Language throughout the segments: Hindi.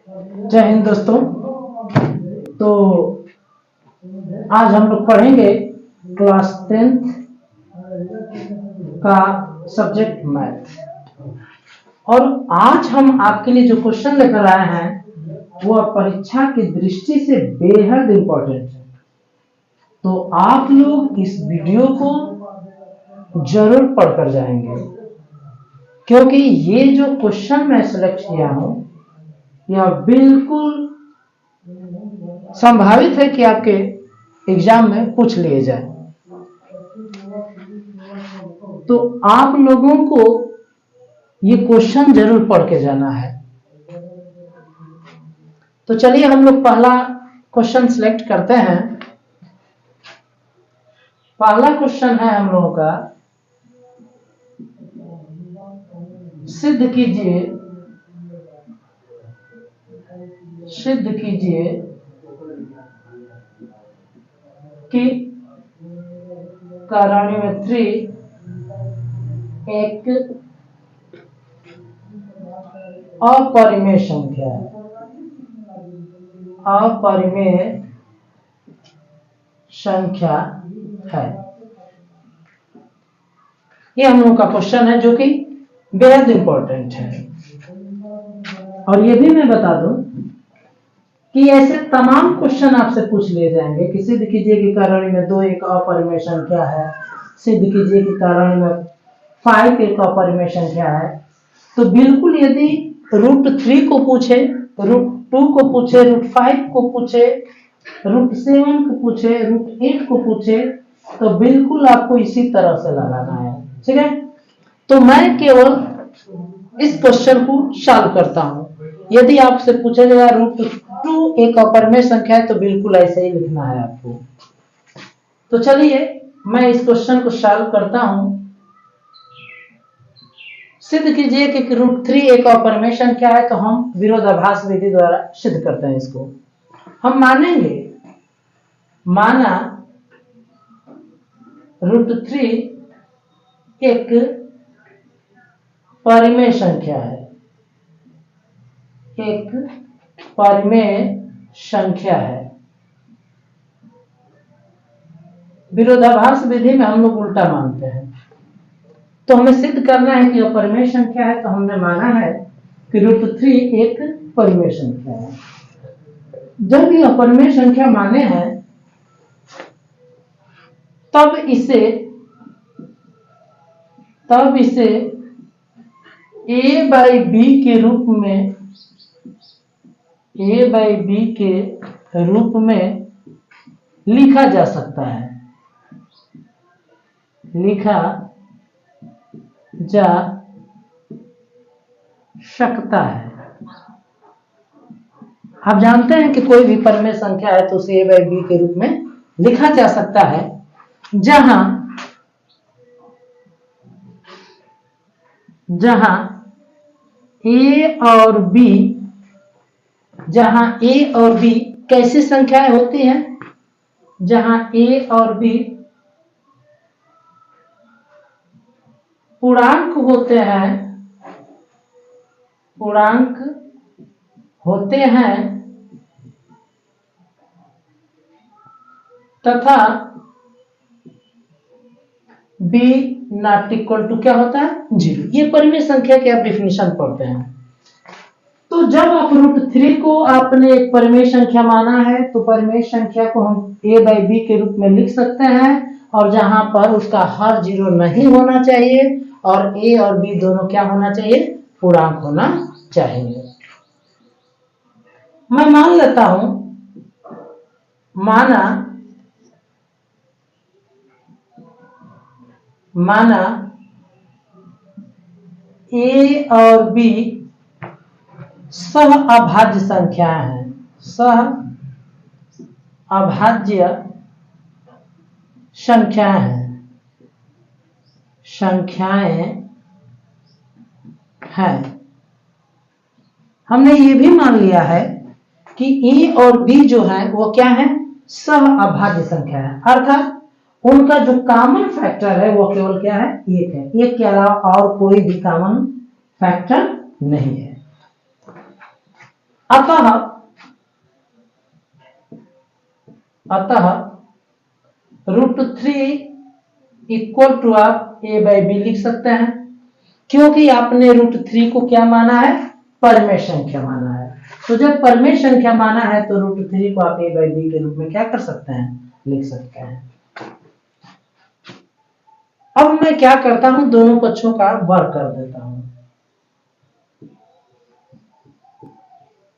जय हिंद दोस्तों। तो आज हम लोग पढ़ेंगे क्लास 10th का सब्जेक्ट मैथ। और आज हम आपके लिए जो क्वेश्चन लेकर आए हैं वो परीक्षा की दृष्टि से बेहद इंपॉर्टेंट है। तो आप लोग इस वीडियो को जरूर पढ़कर जाएंगे, क्योंकि ये जो क्वेश्चन मैं सिलेक्ट किया हूं यह बिल्कुल संभावित है कि आपके एग्जाम में पूछ लिए जाए। तो आप लोगों को ये क्वेश्चन जरूर पढ़ के जाना है। तो चलिए हम लोग पहला क्वेश्चन सिलेक्ट करते हैं। पहला क्वेश्चन है हम लोगों का, सिद्ध कीजिए कि कारणिमेट्री एक अपरिमेय संख्या है। अपरिमेय संख्या है। ये हम लोगों का क्वेश्चन है जो कि बेहद इंपॉर्टेंट है। और ये भी मैं बता दूं कि ऐसे तमाम क्वेश्चन आपसे पूछ लिए जाएंगे कि सिद्ध कीजिए कि कारणिमेय 2 एक अपरिमेय संख्या है, सिद्ध कीजिए कि कारणिमेय 5 एक अपरिमेय संख्या है। तो बिल्कुल यदि √3 को पूछे, √2 को पूछे, √5 को पूछे, √7 को पूछे, √8 को पूछे, तो बिल्कुल आपको इसी तरह से लगाना है। ठीक है, तो मैं केवल इस क्वेश्चन को सॉल्व करता हूं। यदि आपसे पूछा जाएगा √2 एक अपरिमेय संख्या है तो बिल्कुल ऐसे ही लिखना है आपको। तो चलिए मैं इस क्वेश्चन को सॉल्व करता हूं। सिद्ध कीजिए कि √3 एक अपरिमेय संख्या है, तो हम विरोधाभास विधि द्वारा सिद्ध करते हैं। इसको हम मानेंगे, माना √3 एक परिमेय संख्या है, एक परिमेय संख्या है। विरोधाभास विधि में हम लोग उल्टा मानते हैं। तो हमें सिद्ध करना है कि अपरिमेय संख्या है, तो हमने माना है कि √3 एक परिमेय संख्या है। जब ये अपरिमेय संख्या माने हैं तब इसे a/b के रूप में लिखा जा सकता है, आप जानते हैं कि कोई भी परिमेय संख्या है तो उसे a/b के रूप में लिखा जा सकता है, जहां a और b कैसी संख्याएं होती हैं, जहां a और b पूर्णांक होते हैं तथा b नॉट इक्वल टू क्या होता है, 0। ये परिमेय संख्या की आप डिफिनेशन पढ़ते हैं। तो जब आप √3 को आपने एक परिमेय संख्या माना है तो परिमेय संख्या को हम a/b के रूप में लिख सकते हैं, और जहां पर उसका हर 0 नहीं होना चाहिए और a और b दोनों क्या होना चाहिए, पूर्णांक होना चाहिए। मैं मान लेता हूं, माना a और b सह अभाज्य संख्याएं हैं, संख्याएं हैं। हमने ये भी मान लिया है कि a और b जो है वो क्या है, सह अभाज्य संख्या है, अर्थात उनका जो कॉमन फैक्टर है वो केवल क्या है, 1 है। 1 के अलावा और कोई भी कॉमन फैक्टर नहीं है। अतः √3 इक्वल टू आप a/b लिख सकते हैं, क्योंकि आपने √3 को क्या माना है, परमेय संख्या माना है। तो जब परमेय संख्या माना है तो √3 को आप a/b के रूप में क्या कर सकते हैं, लिख सकते हैं। अब मैं क्या करता हूं, दोनों पक्षों का वर्ग कर देता हूं।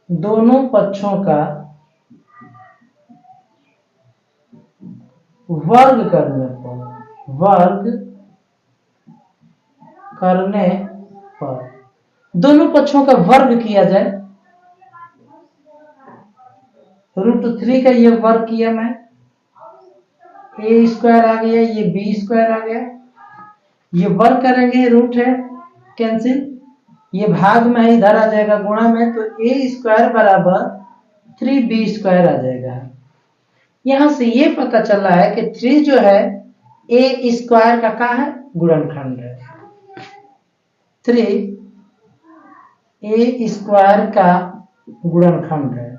दोनों पक्षों का वर्ग करने पर दोनों पक्षों का वर्ग किया जाए। √3 का ये वर्ग किया मैं, a² आ गया, ये b² आ गया, ये वर्ग करेंगे, रूट है कैंसिल, ये भाग में इधर आ जाएगा गुणा में, तो a² बराबर 3b² आ जाएगा। यहां से ये पता चला है कि 3 जो है a² का क्या है, गुणनखंड है। 3 a² का गुणनखंड है,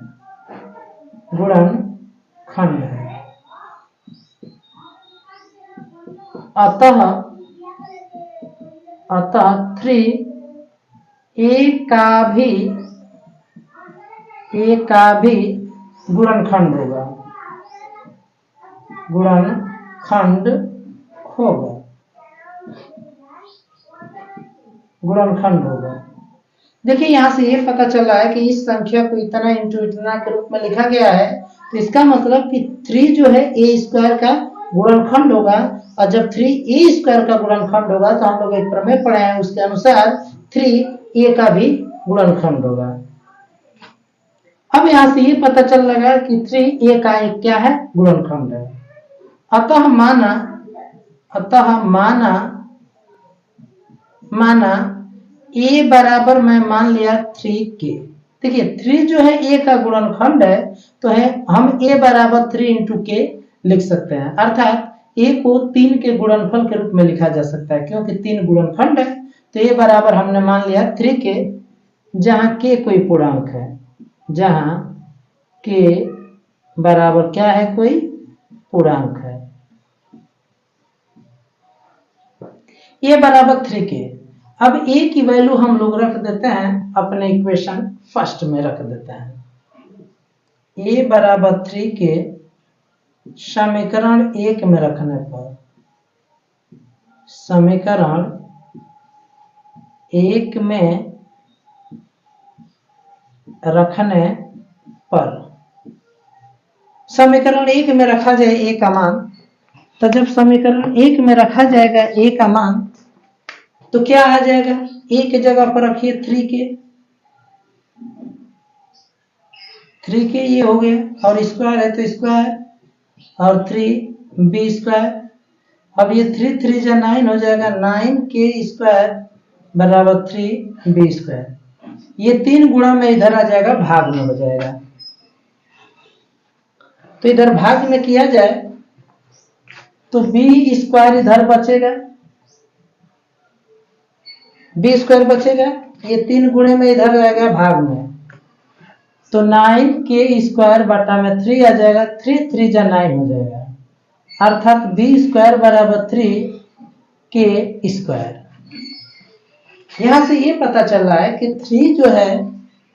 अतः 3 a का भी गुणनखंड होगा, गुणनखंड होगा। देखिए यहां से ये पता चला है कि इस संख्या को इतना इंटू इतना के रूप में लिखा गया है, तो इसका मतलब कि 3 जो है a² का गुणनखंड होगा, और जब 3a² का गुणनखंड होगा तो हम लोग एक प्रमेय पढ़े हैं, उसके अनुसार 3a का भी गुणनखंड होगा। अब यहां से ये पता चल लगा कि 3a का एक क्या है, गुणनखंड है। अतः माना a बराबर मैं मान लिया 3k। देखिए 3 जो है a का गुणनखंड है, तो है हम a बराबर 3 × k लिख सकते हैं, अर्थात a को 3 के गुणनफल के रूप में लिखा जा सकता है, क्योंकि 3 गुणनखंड है। तो a बराबर हमने मान लिया 3k, जहां k कोई पूर्णांक है, जहां k बराबर क्या है, कोई पूर्णांक है। a बराबर 3k। अब a की वैल्यू हम लोग रख देते हैं अपने इक्वेशन फर्स्ट में रख देते हैं। a बराबर 3k समीकरण 1 में रखने पर, समीकरण 1 में रखने पर, समीकरण 1 में रखा जाए a का मान, तो जब समीकरण 1 में रखा जाएगा a का मान, तो क्या आ जाएगा, a की जगह पर रखिए 3k ये हो गया, और स्क्वायर है तो स्क्वायर, और 3b²। अब ये 3 जा 9 हो जाएगा, 9k² बराबर 3b²। ये 3 गुणा में इधर आ जाएगा, भाग में हो जाएगा। तो इधर भाग में किया जाए तो b² इधर बचेगा, b² बचेगा, ये 3 गुणे में इधर आएगा भाग में, तो 9k² बटा में 3 आ जाएगा, 3 जा 9 हो जाएगा, अर्थात b² बराबर 3k²। यहां से ये पता चल रहा है कि 3 जो है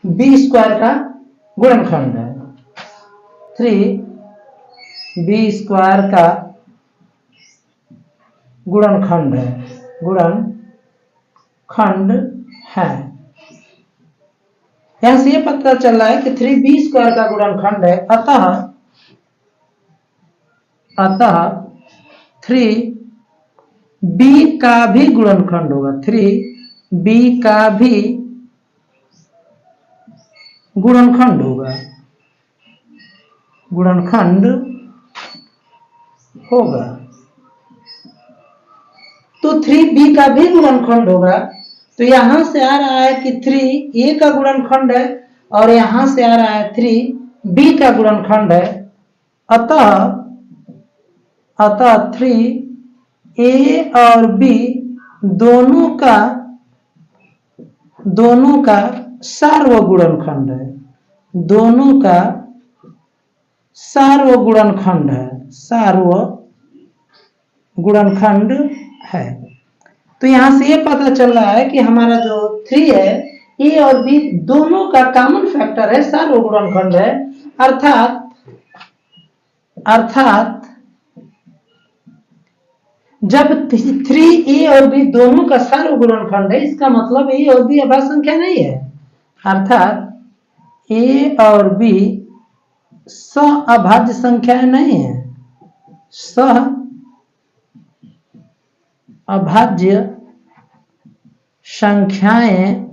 b² का गुणनखंड है, 3b² का गुणनखंड है। यहां से ये पता चल रहा है कि 3b² का गुणनखंड है, अतः 3b का भी गुणनखंड होगा, 3b का भी गुणनखंड होगा। तो 3b का भी गुणनखंड होगा, तो यहां से आ रहा है कि 3a का गुणनखंड है, और यहां से आ रहा है 3b का गुणनखंड है। अतः 3a और b दोनों का सार्वगुणनखंड है, दोनों का सार्वगुणनखंड है, सार्वगुणनखंड है। तो यहां से ये पता चल रहा है कि हमारा जो 3 है, ए और बी दोनों का कॉमन फैक्टर है, सार्वगुणनखंड है। अर्थात जब 3a और b दोनों का सार्वगुणनखंड है, इसका मतलब a और b अभाज्य संख्या नहीं है। अर्थात a और b सह-अभाज्य संख्या नहीं है, सह-अभाज्य संख्याएं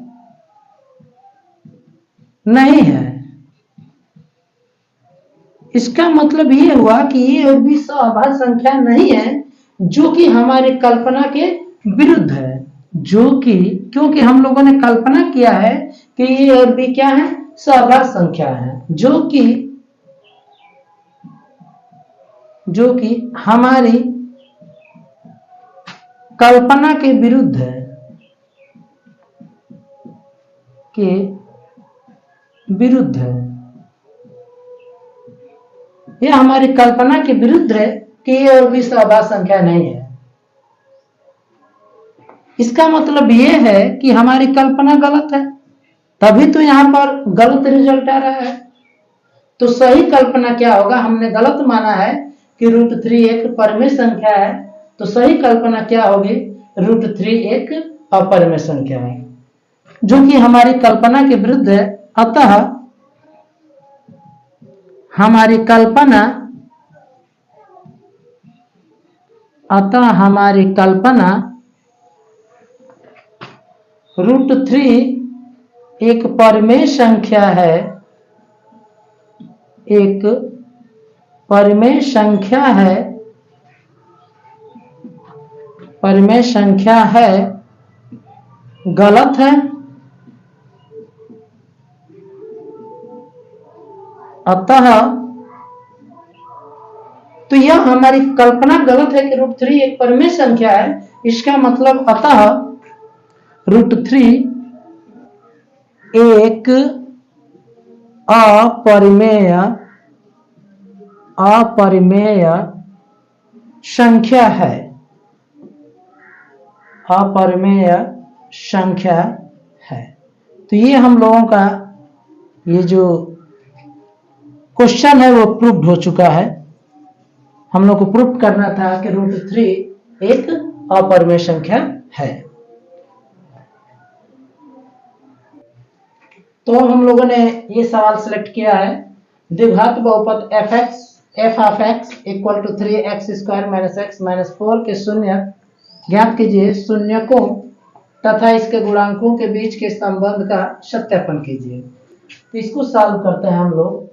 नहीं है। इसका मतलब ये हुआ कि ए और बी सह-अभाज्य संख्या नहीं है, जो कि हमारी कल्पना के विरुद्ध है। जो कि क्योंकि हम लोगों ने कल्पना किया है कि ए और बी क्या है, सह-अभाज्य संख्या है, जो कि हमारी कल्पना के विरुद्ध है, यह हमारी कल्पना के विरुद्ध है कि ए और बी सह-अभाज्य संख्या नहीं है। इसका मतलब यह है कि हमारी कल्पना गलत है, तभी तो यहां पर गलत रिजल्ट आ रहा है। तो सही कल्पना क्या होगा, हमने गलत माना है कि √3 एक परिमेय संख्या है, तो सही कल्पना क्या होगी, √3 एक अपरिमेय संख्या है, जो कि हमारी कल्पना के विरुद्ध है। अतः हमारी कल्पना √3 एक परिमेय संख्या है, परिमेय संख्या है, गलत है। अतः तो यह हमारी कल्पना गलत है कि √3 एक परिमेय संख्या है। इसका मतलब अतः √3 एक अपरिमेय संख्या है, तो ये हम लोगों का ये जो क्वेश्चन है वो प्रूव्ड हो चुका है। हम लोग को प्रूव करना था कि √3 एक अपरिमेय संख्या है। तो हम लोगों ने ये सवाल सिलेक्ट किया है, द्विघात बहुपद f of x equal to 3x² - x - 4 के शून्य ज्ञात कीजिए। शून्यकों तथा इसके गुणांकों के बीच के संबंध का सत्यापन कीजिए। तो इसको सॉल्व करते हैं हम लोग।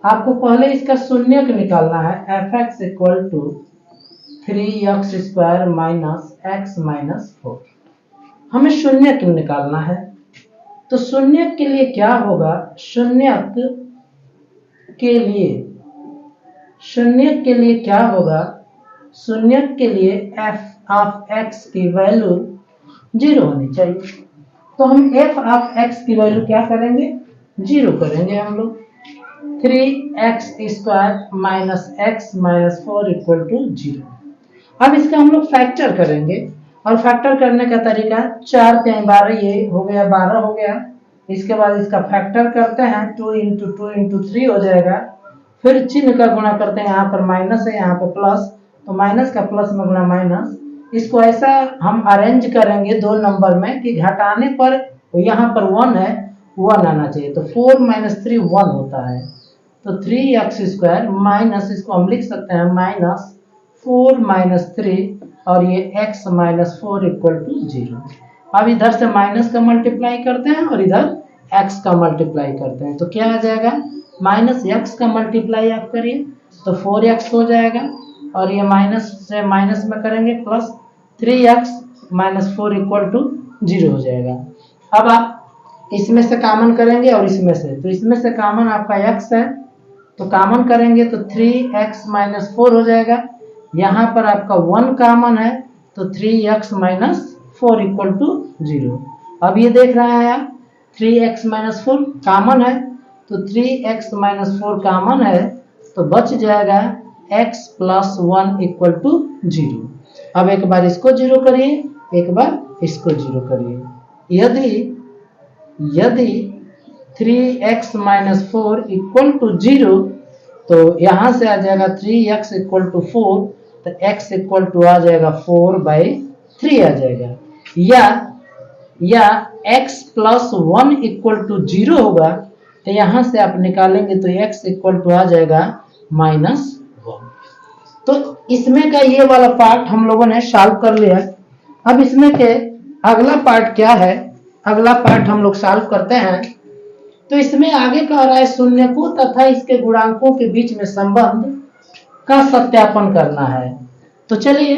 आपको पहले इसका शून्यक निकालना है। f(x) equal to 3x² - x - 4 हमें शून्यक निकालना है। तो शून्यक के लिए क्या होगा, शून्यक के लिए f of x की वैल्यू 0 होनी चाहिए। तो हम f of x की वैल्यू क्या करेंगे, 0 करेंगे हम लोग। 3x² - x - 4 equal to 0। अब इसका हम लोग फैक्टर करेंगे, और फैक्टर करने का तरीका 4 × 12, ये हो गया 12 हो गया। इसके बाद इसका फैक्टर करते हैं, 2 × 2 × 3 हो जाएगा। फिर चिन्ह का गुणा करते हैं, यहाँ पर माइनस है यहाँ पर प्लस, तो माइनस का प्लस में गुणा माइनस। इसको ऐसा हम अरेंज करेंगे 2 नंबर में कि घटाने पर यहाँ पर 1 है, 1 आना चाहिए। तो 4 - 3 1 होता है। तो 3x² माइनस, इसको हम लिख सकते हैं -4 - 3, और ये x - 4 इक्वल टू 0। अब इधर से माइनस का मल्टीप्लाई करते हैं और इधर x का मल्टीप्लाई करते हैं, तो क्या आ जाएगा, -x का मल्टीप्लाई आप करिए तो 4x हो जाएगा, और ये माइनस से माइनस में करेंगे प्लस 3x - 4 इक्वल टू 0 हो जाएगा। अब आप इसमें से कॉमन करेंगे और इसमें से, तो इसमें से कॉमन आपका x है, तो कॉमन करेंगे तो 3x - 4 हो जाएगा। यहाँ पर आपका 1 कॉमन है, तो 3x - 4 इक्वल टू 0। अब ये देख रहे हैं आप 3x माइनस 4 कॉमन है, तो 3x माइनस 4 कॉमन है, तो बच जाएगा x प्लस 1 इक्वल टू 0। अब एक बार इसको 0 करिए, एक बार इसको 0 करिए। यदि 3x माइनस 4 इक्वल टू 0, तो यहां से आ जाएगा 3x इक्वल टू 4, तो x इक्वल टू आ जाएगा 4/3 आ जाएगा। या x प्लस 1 इक्वल टू 0 होगा, तो यहां से आप निकालेंगे तो x इक्वल टू आ जाएगा -1। तो इसमें का ये वाला पार्ट हम लोगों ने सॉल्व कर लिया। अब इसमें के अगला पार्ट क्या है, अगला पार्ट हम लोग सॉल्व करते हैं। तो इसमें आगे कह रहा है शून्यकों तथा इसके गुणांकों के बीच में संबंध का सत्यापन करना है। तो चलिए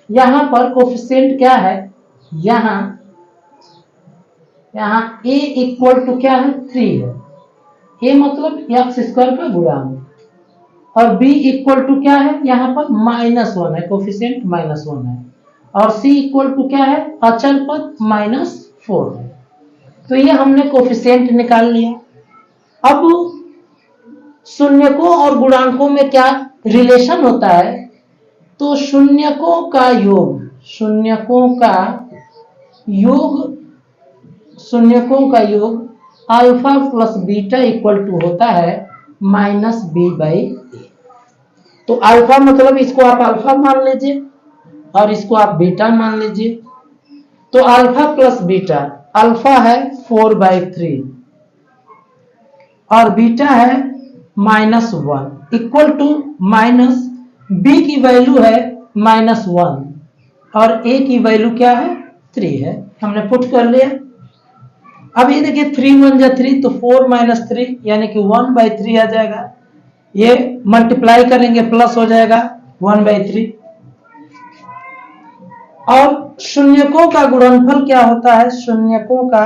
यहां पर कोफिशिएंट क्या है, यहां a इक्वल टू क्या है 3 है, a मतलब x स्क्वायर का गुणांक, और b इक्वल टू क्या है यहाँ पर -1 है, कोफिशिएंट -1 है, और c इक्वल टू क्या है अचल पद -4 है। तो ये हमने कोफिशिएंट निकाल लिया। अब शून्यकों और गुणांकों में क्या रिलेशन होता है, तो शून्यकों का योग alpha plus beta equal to होता है -b/a। तो अल्फा मतलब इसको आप अल्फा मान लीजिए और इसको आप बीटा मान लीजिए। तो अल्फा प्लस बीटा, अल्फा है 4/3 और बीटा है -1 इक्वल टू b की वैल्यू है -1 और a की वैल्यू क्या है 3 है, हमने पुट कर लिया। अब ये देखिए 3 1 जा 3, तो 4 - 3 यानी कि 1/3 आ जाएगा। ये मल्टीप्लाई करेंगे प्लस हो जाएगा 1/3। और शून्यकों का गुणनफल क्या होता है, शून्यकों का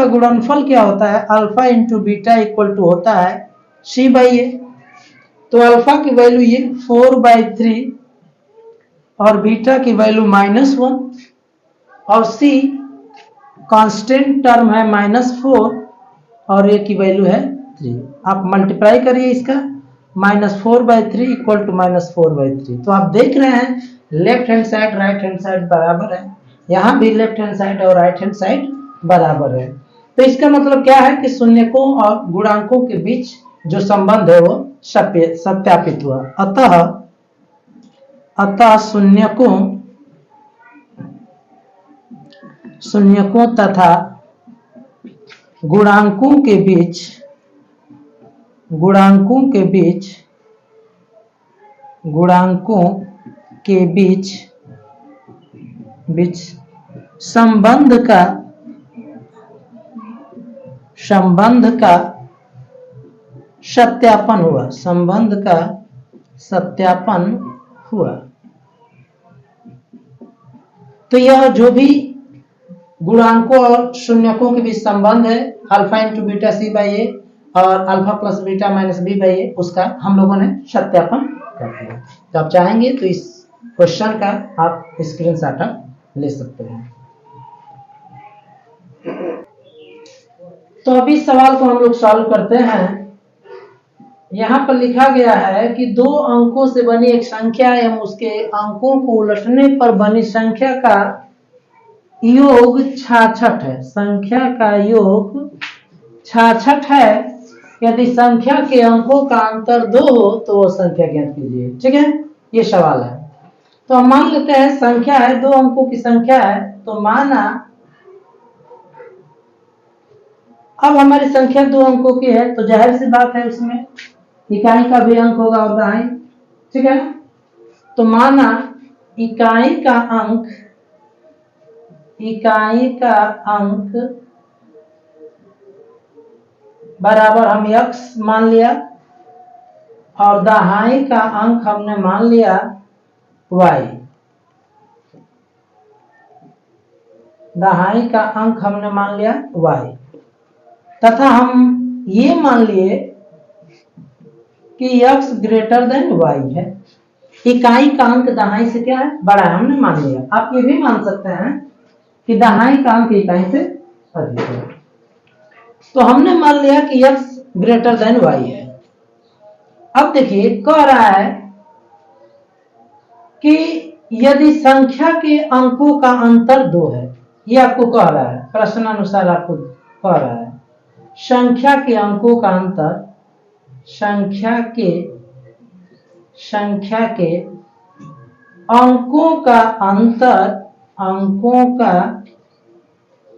गुणनफल क्या होता है, alpha into beta equal to होता है c/a। तो अल्फा की वैल्यू ये 4/3 और बीटा की वैल्यू -1 और c कांस्टेंट टर्म है -4 और a की वैल्यू है 3। आप मल्टीप्लाई करिए इसका, -4/3 इक्वल टू -4/3। तो आप देख रहे हैं left hand side right hand side बराबर है, यहाँ भी लेफ्ट हैंड साइड और राइट हैंड साइड बराबर है। तो इसका मतलब क्या है कि शून्यकों और गुणांकों के बीच जो संबंध है वो सत्यापित हुआ। अतः शून्यकों तथा गुणांकों के बीच संबंध का सत्यापन हुआ। तो यह जो भी गुणांकों और शून्यकों के बीच संबंध है अल्फा इंटू बीटा c/a और alpha plus beta minus b/a, उसका हम लोगों ने सत्यापन कर दिया। तो आप चाहेंगे तो इस क्वेश्चन का आप स्क्रीनशॉट ले सकते हैं। तो अभी सवाल को हम लोग सॉल्व करते हैं। यहाँ पर लिखा गया है कि 2 अंकों से बनी एक संख्या एवं उसके अंकों को उलटने पर बनी संख्या का योग 66 है। संख्या का योग 66 है। यदि संख्या के अंकों का अंतर 2 हो तो वो संख्या ज्ञात कीजिए। ठीक है, ये सवाल है। तो हम मान लेते हैं संख्या है, 2 अंकों की संख्या है, तो माना अब हमारी संख्या 2 अंकों की है, तो जाहिर सी बात है उसमें इकाई का भी अंक होगा और दहाई। ठीक है ना, तो माना इकाई का अंक बराबर हम x मान लिया और दहाई का अंक हमने मान लिया y। दहाई का अंक हमने मान लिया y तथा हम ये मान लिए कि x ग्रेटर देन y है। इकाई का अंक दहाई से क्या है, बड़ा है, हमने मान लिया। आप ये भी मान सकते हैं कि दहाई का अंक इकाई से अधिक है। तो हमने मान लिया कि x ग्रेटर देन y है। अब देखिए कह रहा है कि यदि संख्या के अंकों का अंतर 2 है, ये आपको कह रहा है, प्रश्नानुसार आपको कह रहा है संख्या के अंकों का अंतर, संख्या के अंकों का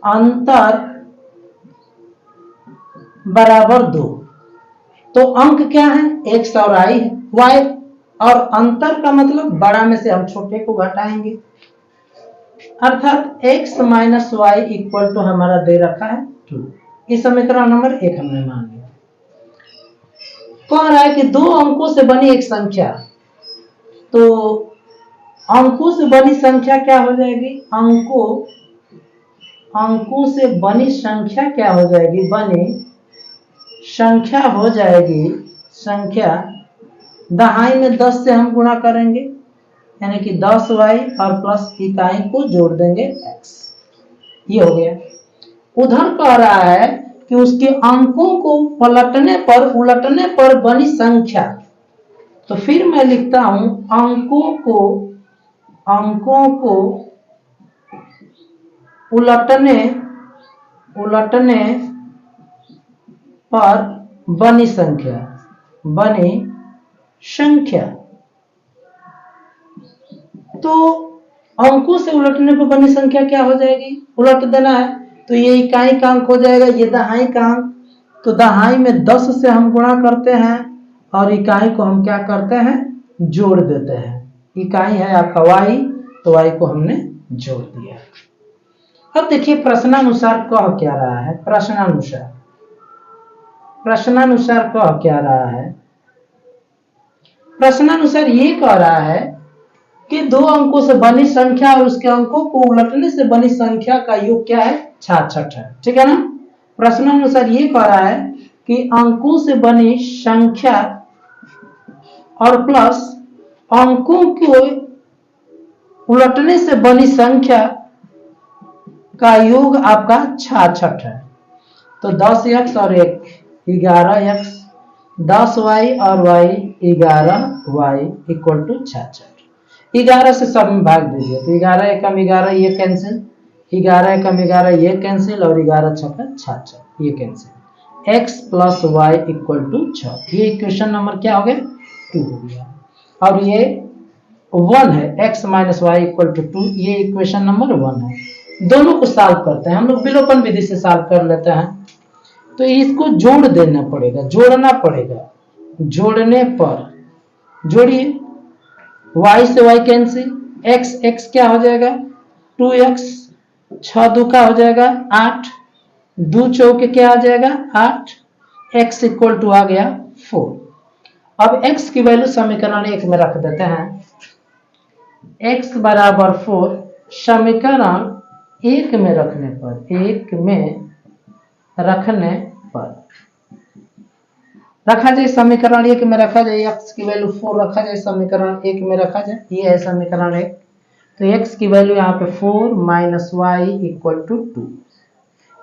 अंतर बराबर 2। तो अंक क्या है, x और y है, y और अंतर का मतलब बड़ा में से हम छोटे को घटाएंगे, अर्थात x minus y equal to हमारा दे रखा है 2। इस समीकरण नंबर 1 हमने मान लिया। कह रहा है कि 2 अंकों से बनी एक संख्या, तो अंकों से बनी संख्या क्या हो जाएगी, अंकों से बनी संख्या क्या हो जाएगी, बनी संख्या हो जाएगी, संख्या दहाई में 10 से हम गुणा करेंगे, यानी कि 10y और प्लस इकाई को जोड़ देंगे x। ये हो गया। उधर कह रहा है कि उसके अंकों को उलटने पर बनी संख्या, तो फिर मैं लिखता हूं अंकों को उलटने पर बनी संख्या। तो अंकों से उलटने पर बनी संख्या क्या हो जाएगी, उलट देना है, तो ये इकाई का अंक हो जाएगा, ये दहाई का अंक। तो दहाई में 10 से हम गुणा करते हैं और इकाई को हम क्या करते हैं, जोड़ देते हैं। इकाई है आपका y, तो y को हमने जोड़ दिया। अब देखिए प्रश्नानुसार कह क्या रहा है, प्रश्नानुसार कह क्या रहा है, प्रश्नानुसार ये कह रहा है कि 2 अंकों से बनी संख्या और उसके अंकों को उलटने से बनी संख्या का योग क्या है, 66 है। ठीक है ना। प्रश्नानुसार ये कह रहा है कि अंकों से बनी संख्या और प्लस अंकों को उलटने से बनी संख्या का योग आपका 66 है। तो 10x और 1 11x, 10y और y 11y इक्वल टू 66। 11 से सब में भाग दीजिए, तो 11 एकम 11 ये कैंसिल, 11 एकम 11 ये कैंसिल और 11 छक्का 66 ये cancel. x plus y equal to 6, ये इक्वेशन नंबर क्या हो गया, 2 हो गया। और ये 1 है, x minus y equal to 2, ये इक्वेशन नंबर 1 है। दोनों को सॉल्व करते हैं हम लोग, विलोपन विधि से सॉल्व कर लेते हैं। तो इसको जोड़ देना पड़ेगा, जोड़ना पड़ेगा, जोड़ने पर जोड़िए, y से y कैंसिल, x क्या हो जाएगा 2x, 6 2 का हो जाएगा 8, 2 चौके क्या आ जाएगा 8, x इक्वल टू आ गया 4। अब x की वैल्यू समीकरण 1 में रख देते हैं, x बराबर 4 समीकरण 1 में रखने पर रखा जाए, समीकरण 1 में रखा जाए, x की वैल्यू 4 रखा जाए, समीकरण 1 में रखा जाए, ये है समीकरण 1। तो x की वैल्यू यहाँ पे 4 माइनस वाई इक्वल टू 2।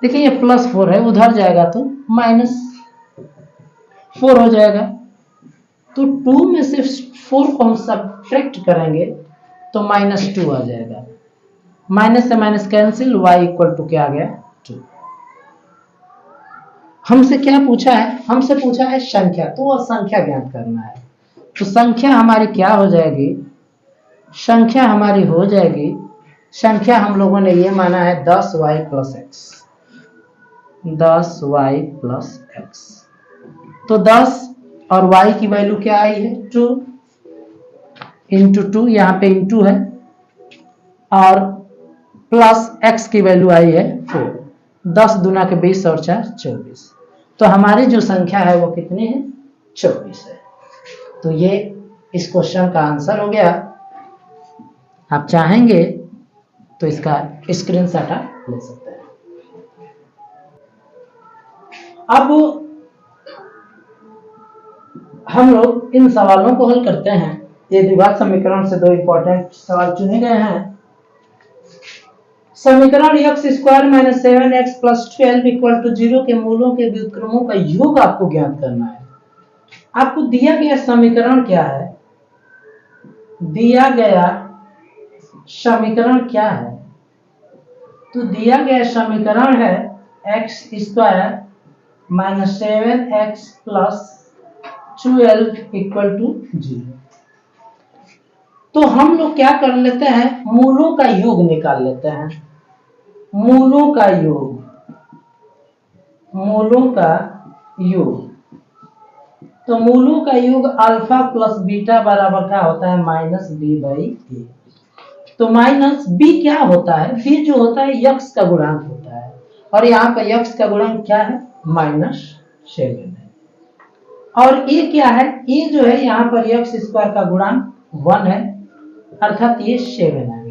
देखिए ये प्लस 4 है, उधर जाएगा तो माइनस 4 हो जाएगा। तो 2 में से 4 को हम सब्ट्रैक्ट करेंगे तो माइनस 2 आ जाएगा, माइनस से minus cancel, y equal to क्या आ गया 2। हमसे क्या पूछा है, हमसे पूछा है संख्या, तो वह संख्या ज्ञात करना है। तो संख्या हमारी क्या हो जाएगी, संख्या हमारी हो जाएगी, संख्या हम लोगों ने ये माना है 10y plus x, 10y plus x। तो 10 और y की वैल्यू क्या आई है 2 इंटू 2, यहाँ पे इंटू है, और प्लस x की वैल्यू आई है 4, 10 दूना के 20 और 4 24। तो हमारी जो संख्या है वो कितनी है 24 है। तो ये इस क्वेश्चन का आंसर हो गया। आप चाहेंगे तो इसका स्क्रीनशॉट आप ले सकते हैं। अब हम लोग इन सवालों को हल करते हैं। ये द्विघात समीकरण से दो इंपॉर्टेंट सवाल चुने गए हैं। समीकरण x square minus 7x plus 12 equal to 0 के मूलों के व्युत्क्रमों का योग आपको ज्ञात करना है। आपको दिया गया समीकरण क्या है? दिया गया समीकरण क्या है? तो दिया गया समीकरण है x square minus 7x plus 12 equal to 0। तो हम लोग क्या कर लेते हैं, मूलों का योग निकाल लेते हैं। मूलों का योग, मूलों का योग। तो मूलों का योग अल्फा प्लस बीटा बराबर क्या होता है? माइनस बी बाई ए। तो माइनस बी क्या होता है? बी जो होता है यक्स का गुणांक होता है, और यहाँ पर यक्स का गुणांक क्या है? -7 है। और ए क्या है? ए जो है यहाँ पर यक्स स्क्वायर का गुणांक 1 है, अर्थात ये 7 आ गया।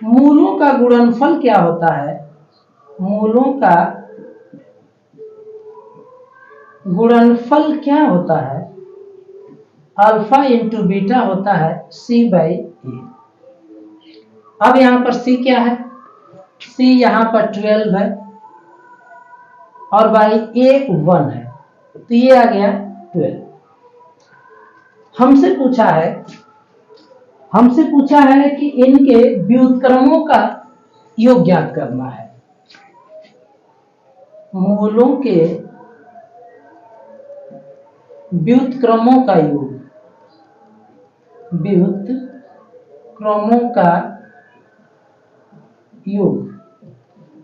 मूलों का गुणनफल क्या होता है? मूलों का गुणनफल क्या होता है? अल्फा इंटू बीटा होता है सी बाई ए। अब यहां पर सी क्या है? सी यहां पर 12 है और बाई ए 1 है, तो ये आ गया 12। हमसे पूछा है कि इनके व्युत्क्रमों का योग ज्ञात करना है। मूलों के व्युत्क्रमों का योग, व्युत्क्रमों का योग,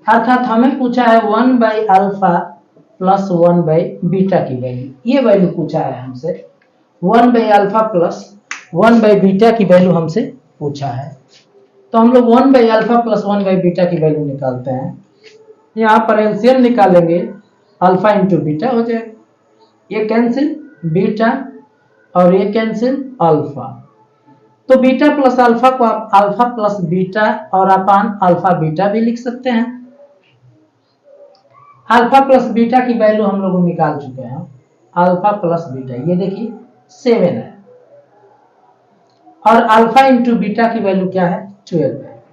अर्थात हमें पूछा है 1 by alpha plus 1 by beta की वैल्यू। ये वैल्यू पूछा है हमसे, 1 by alpha plus 1 by beta की वैल्यू हमसे पूछा है। तो हम लोग 1 by alpha plus 1 by beta की वैल्यू निकालते हैं। यहाँ पर एलसीएम निकालेंगे, अल्फा इंटू बीटा हो जाएगा, ये कैंसिल बीटा और ये कैंसिल अल्फा। तो बीटा प्लस अल्फा को आप अल्फा प्लस बीटा और अपान अल्फा बीटा भी लिख सकते हैं। अल्फा प्लस बीटा की वैल्यू हम लोग निकाल चुके हैं। अल्फा प्लस बीटा ये देखिए 7 है, और अल्फा इंटू बीटा की वैल्यू क्या है? 12 है।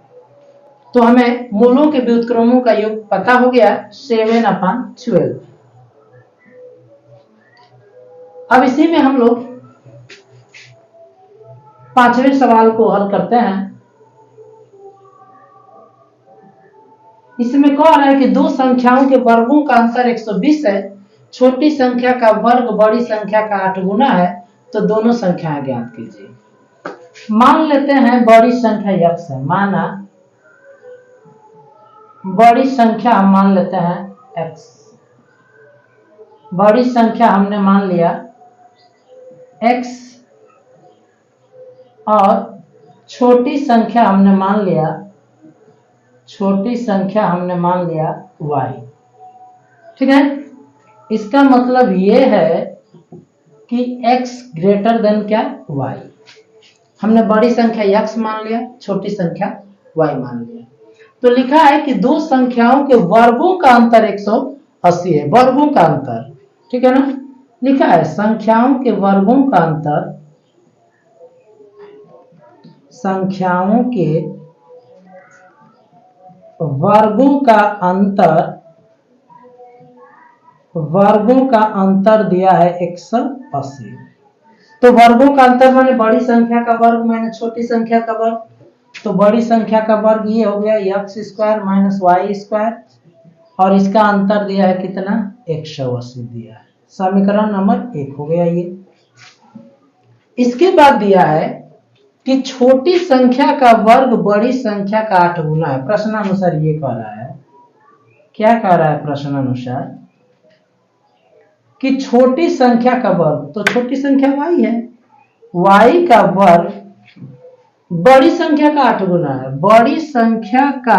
तो हमें मूलों के व्युत्क्रमों का योग पता हो गया 7/12। अब इसी में हम लोग 5वें सवाल को हल करते हैं। इसमें कह रहा है कि दो संख्याओं के वर्गों का अंतर 120 है, छोटी संख्या का वर्ग बड़ी संख्या का 8 गुना है, तो दोनों संख्याएं ज्ञात कीजिए। मान लेते हैं बड़ी संख्या x है, माना बड़ी संख्या हम मान लेते हैं x। बड़ी संख्या हमने मान लिया x और छोटी संख्या हमने मान लिया y। ठीक है, इसका मतलब ये है कि x ग्रेटर देन क्या? y। हमने बड़ी संख्या x मान लिया, छोटी संख्या y मान लिया। तो लिखा है कि दो संख्याओं के वर्गों का अंतर 180 है। वर्गों का अंतर, ठीक है ना? लिखा है संख्याओं के वर्गों का अंतर, संख्याओं के वर्गों का अंतर दिया है 180। तो वर्गों का अंतर माने बड़ी संख्या का वर्ग माने छोटी संख्या का वर्ग। तो बड़ी संख्या का वर्ग ये हो गया x square minus y square, और इसका अंतर दिया है कितना? 180 दिया है। समीकरण नंबर 1 हो गया ये। इसके बाद दिया है कि छोटी संख्या का वर्ग बड़ी संख्या का 8 गुना है। प्रश्नानुसार ये कह रहा है, क्या कह रहा है प्रश्नानुसार? कि छोटी संख्या का वर्ग, तो छोटी संख्या y है, y का वर्ग बड़ी संख्या का 8 गुना है। बड़ी संख्या का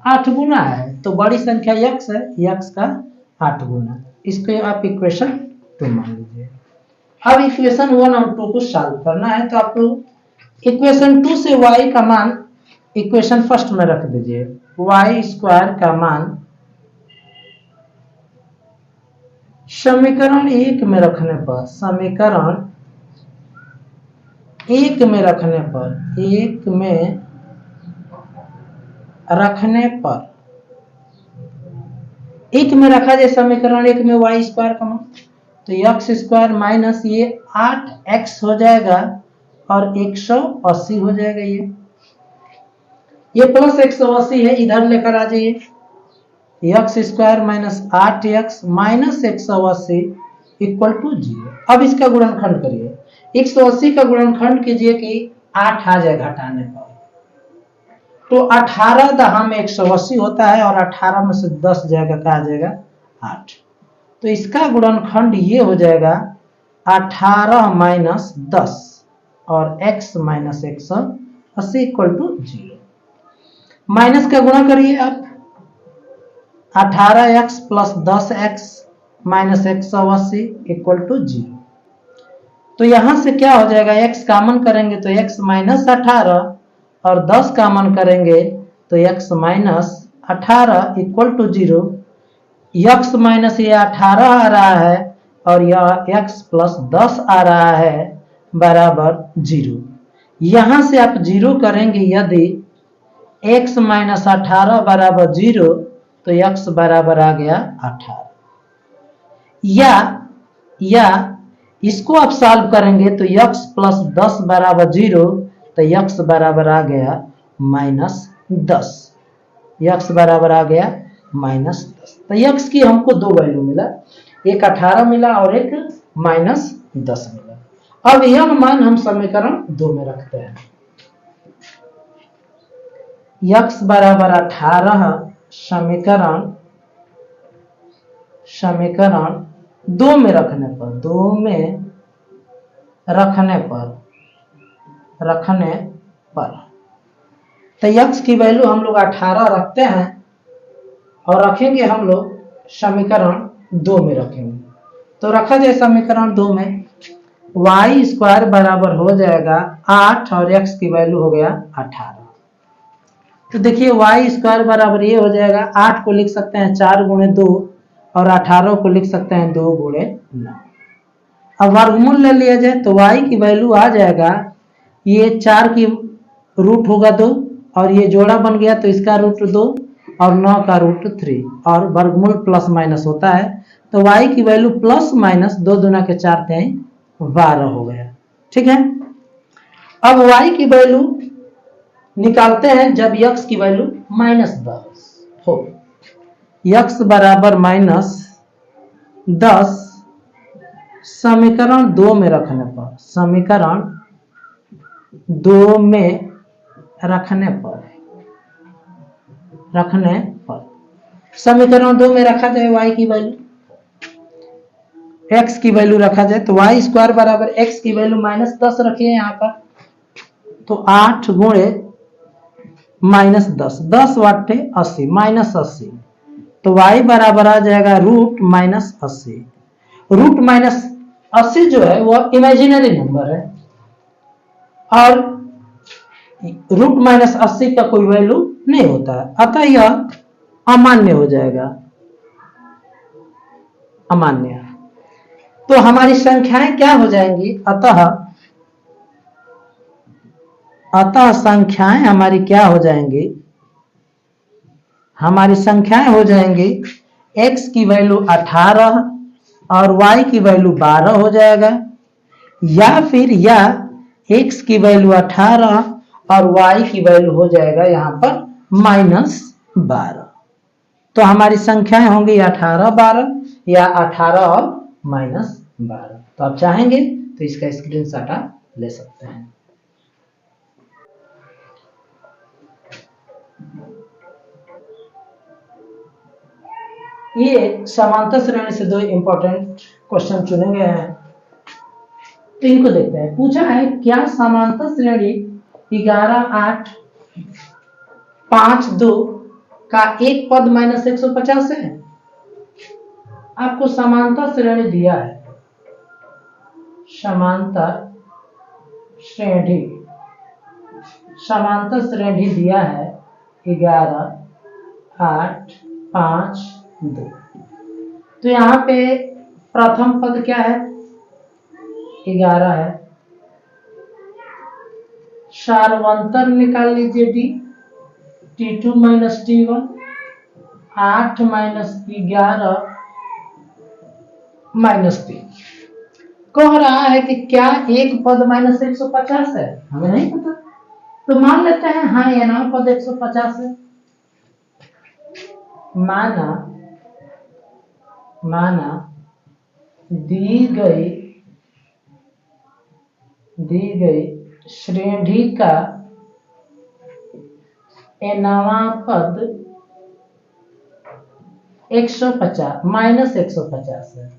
8 गुना है, तो बड़ी संख्या x है, x का 8 गुना। इसको आप इक्वेशन 2 मान लीजिए। अब इक्वेशन 1 और 2 को सॉल्व करना है, तो आपको इक्वेशन 2 से y का मान इक्वेशन फर्स्ट में रख दीजिए। y स्क्वायर का मान समीकरण 1 में रखने पर, समीकरण एक में रखने पर, एक में रखने पर, एक में रखा जाए समीकरण एक में वाई स्क्वायर का मान, तो एक्स स्क्वायर माइनस ये 8x हो जाएगा और 180 हो जाएगा। ये प्लस 180 है, इधर लेकर आ जाइए, x square minus 8x minus 180 equal to 0। अब इसका गुणनखंड करिए, 180 का गुणनखंड कीजिए कि 8 आ जाए घटाने पर, तो 18 दहा में 180 होता है और 18 में से 10 जाएगा, क्या आ जाएगा 8। तो इसका गुणनखंड ये हो जाएगा 18 माइनस 10 और x minus 180 equal to 0। Minus का गुणा करिए आप, 18x plus 10x minus 180 equal to 0। तो यहां से क्या हो जाएगा, x कॉमन करेंगे तो x माइनस 18 और 10 कॉमन करेंगे तो x minus 18 equal to 0। x minus ये 18 आ रहा है और यह x प्लस 10 आ रहा है बराबर 0। यहां से आप 0 करेंगे, यदि x माइनस 18 बराबर 0 तो x बराबर आ गया 18। या इसको आप सॉल्व करेंगे तो x प्लस 10 बराबर 0 तो x बराबर आ गया माइनस 10, x बराबर आ गया माइनस 10। तो x की हमको दो वैल्यू मिला, एक 18 मिला और एक माइनस 10 मिला। अब यह मान हम समीकरण 2 में रखते हैं, x बराबर 18 समीकरण 2 में रखने पर, 2 में रखने पर तो x की वैल्यू हम लोग 18 रखते हैं और रखेंगे हम लोग समीकरण 2 में रखेंगे। तो रखा जाए समीकरण 2 में, y स्क्वायर बराबर हो जाएगा 8 और x की वैल्यू हो गया 18। तो देखिए y स्क्वायर बराबर ये हो जाएगा, 8 को लिख सकते हैं 4 गुणे 2 और 18 को लिख सकते हैं 2 गुणे 9। अब वर्गमूल ले लिया जाए तो y की वैल्यू आ जाएगा, ये 4 की रूट होगा 2 और ये जोड़ा बन गया तो इसका रूट 2 और 9 का रूट 3 और वर्गमूल प्लस माइनस होता है, तो y की वैल्यू प्लस माइनस 2 दूना के 4 3 12 हो गया। ठीक है, अब y की वैल्यू निकालते हैं जब x की वैल्यू माइनस 10 हो, x बराबर माइनस 10 समीकरण 2 में रखने पर, समीकरण 2 में रखने पर समीकरण 2 में रखा जाए y की वैल्यू, x की वैल्यू रखा जाए तो y स्क्वायर बराबर x की वैल्यू माइनस 10 रखिए यहाँ पर, तो 8 गुणे माइनस 10, 10 वाटे 80 माइनस 80, तो y बराबर आ जाएगा रूट माइनस 80। रूट माइनस 80 जो है वो इमेजिनरी नंबर है और रूट माइनस 80 का कोई वैल्यू नहीं होता है, अतः यह अमान्य हो जाएगा, अमान्य। तो हमारी संख्याएं क्या हो जाएंगी, अतः संख्याएं हमारी क्या हो जाएंगी, हमारी संख्याएं हो जाएंगी x की वैल्यू 18 और y की वैल्यू 12 हो जाएगा, या फिर x की वैल्यू 18 और y की वैल्यू हो जाएगा यहाँ पर माइनस 12। तो हमारी संख्याएं होंगी 18 12 या 18 और माइनस 12। तो आप चाहेंगे तो इसका स्क्रीनशॉट आप ले सकते हैं। ये समांतर श्रेणी से दो इंपॉर्टेंट क्वेश्चन चुने गए हैं, तो इनको देखते हैं। पूछा है क्या समांतर श्रेणी 11 8 5 2 का एक पद माइनस 150 है। आपको समांतर श्रेणी दिया है, समांतर श्रेणी दिया है 11 8 5 2। तो यहाँ पे प्रथम पद क्या है, 11 है, सार्वंतर निकाल लीजिए D, T2 minus T1, 8 minus 11 minus 3। कह रहा है कि क्या एक पद माइनस 150 है, हमें नहीं पता, तो मान लेते हैं हाँ ये ना पद 150 है। माना दी गई श्रेणी का nवां पद 150 माइनस 150 है,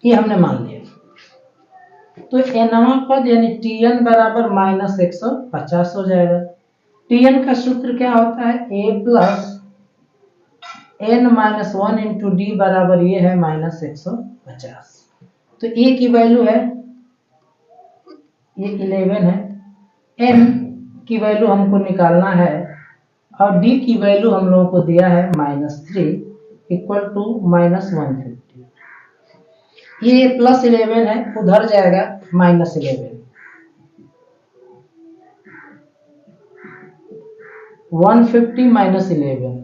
ये हमने मान लिया। तो nवां पद यानी Tn बराबर माइनस 150 हो जाएगा। Tn का सूत्र क्या होता है, a plus n minus 1 into D बराबर ये है माइनस 150। तो a की वैल्यू है ये 11 है, n की वैल्यू हमको निकालना है और d की वैल्यू हम लोगों को दिया है -3 इक्वल टू -150। ये प्लस 11 है, उधर जाएगा -11। 150 माइनस 11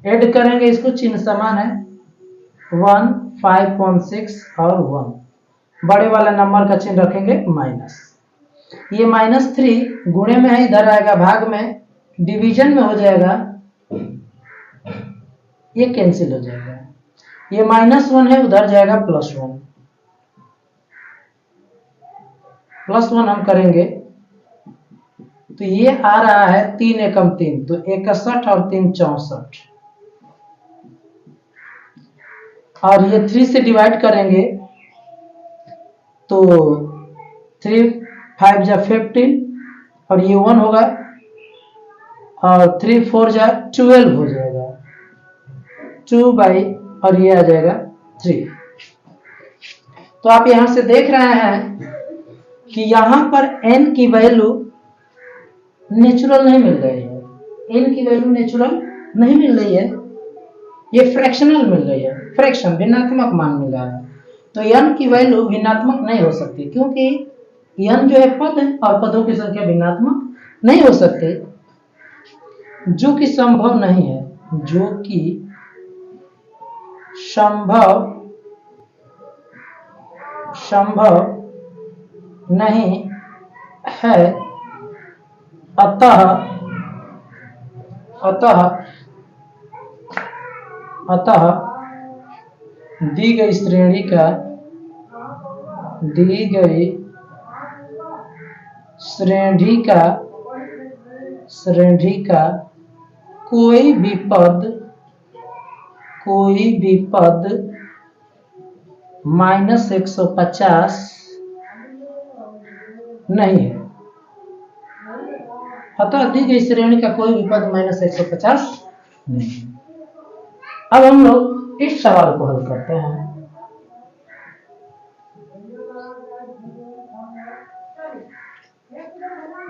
ऐड करेंगे, इसको चिन्ह समान है 1, 5.6 और 1, बड़े वाला नंबर का चिन्ह रखेंगे माइनस। ये -3 गुणे में है, इधर आएगा भाग में, डिवीजन में हो जाएगा, ये कैंसिल हो जाएगा। ये -1 है, उधर जाएगा +1, +1 हम करेंगे तो ये आ रहा है 3 एकम 3, तो 61 और 3 64, और ये 3 से डिवाइड करेंगे तो 3 5 जा 15 और ये 1 होगा, और 3 4 जा 12 हो जाएगा, 2 बाई और ये आ जाएगा 3। तो आप यहां से देख रहे हैं कि यहां पर n की वैल्यू नेचुरल नहीं मिल रही है, n की वैल्यू नेचुरल नहीं मिल रही है, ये फ्रैक्शनल मिल रही है, फ्रैक्शन भिन्नात्मक मान मिल रहा है। तो n की वैल्यू भिन्नात्मक नहीं हो सकती, क्योंकि n जो है पद है और पदों की संख्या भिन्नात्मक नहीं हो सकती, जो कि संभव नहीं है, जो कि संभव नहीं है। अतः दी गई श्रेणी का कोई भी पद -150 नहीं है। अतः दी गई श्रेणी का कोई भी पद -150 नहीं है। अब हम लोग इस सवाल को हल करते हैं।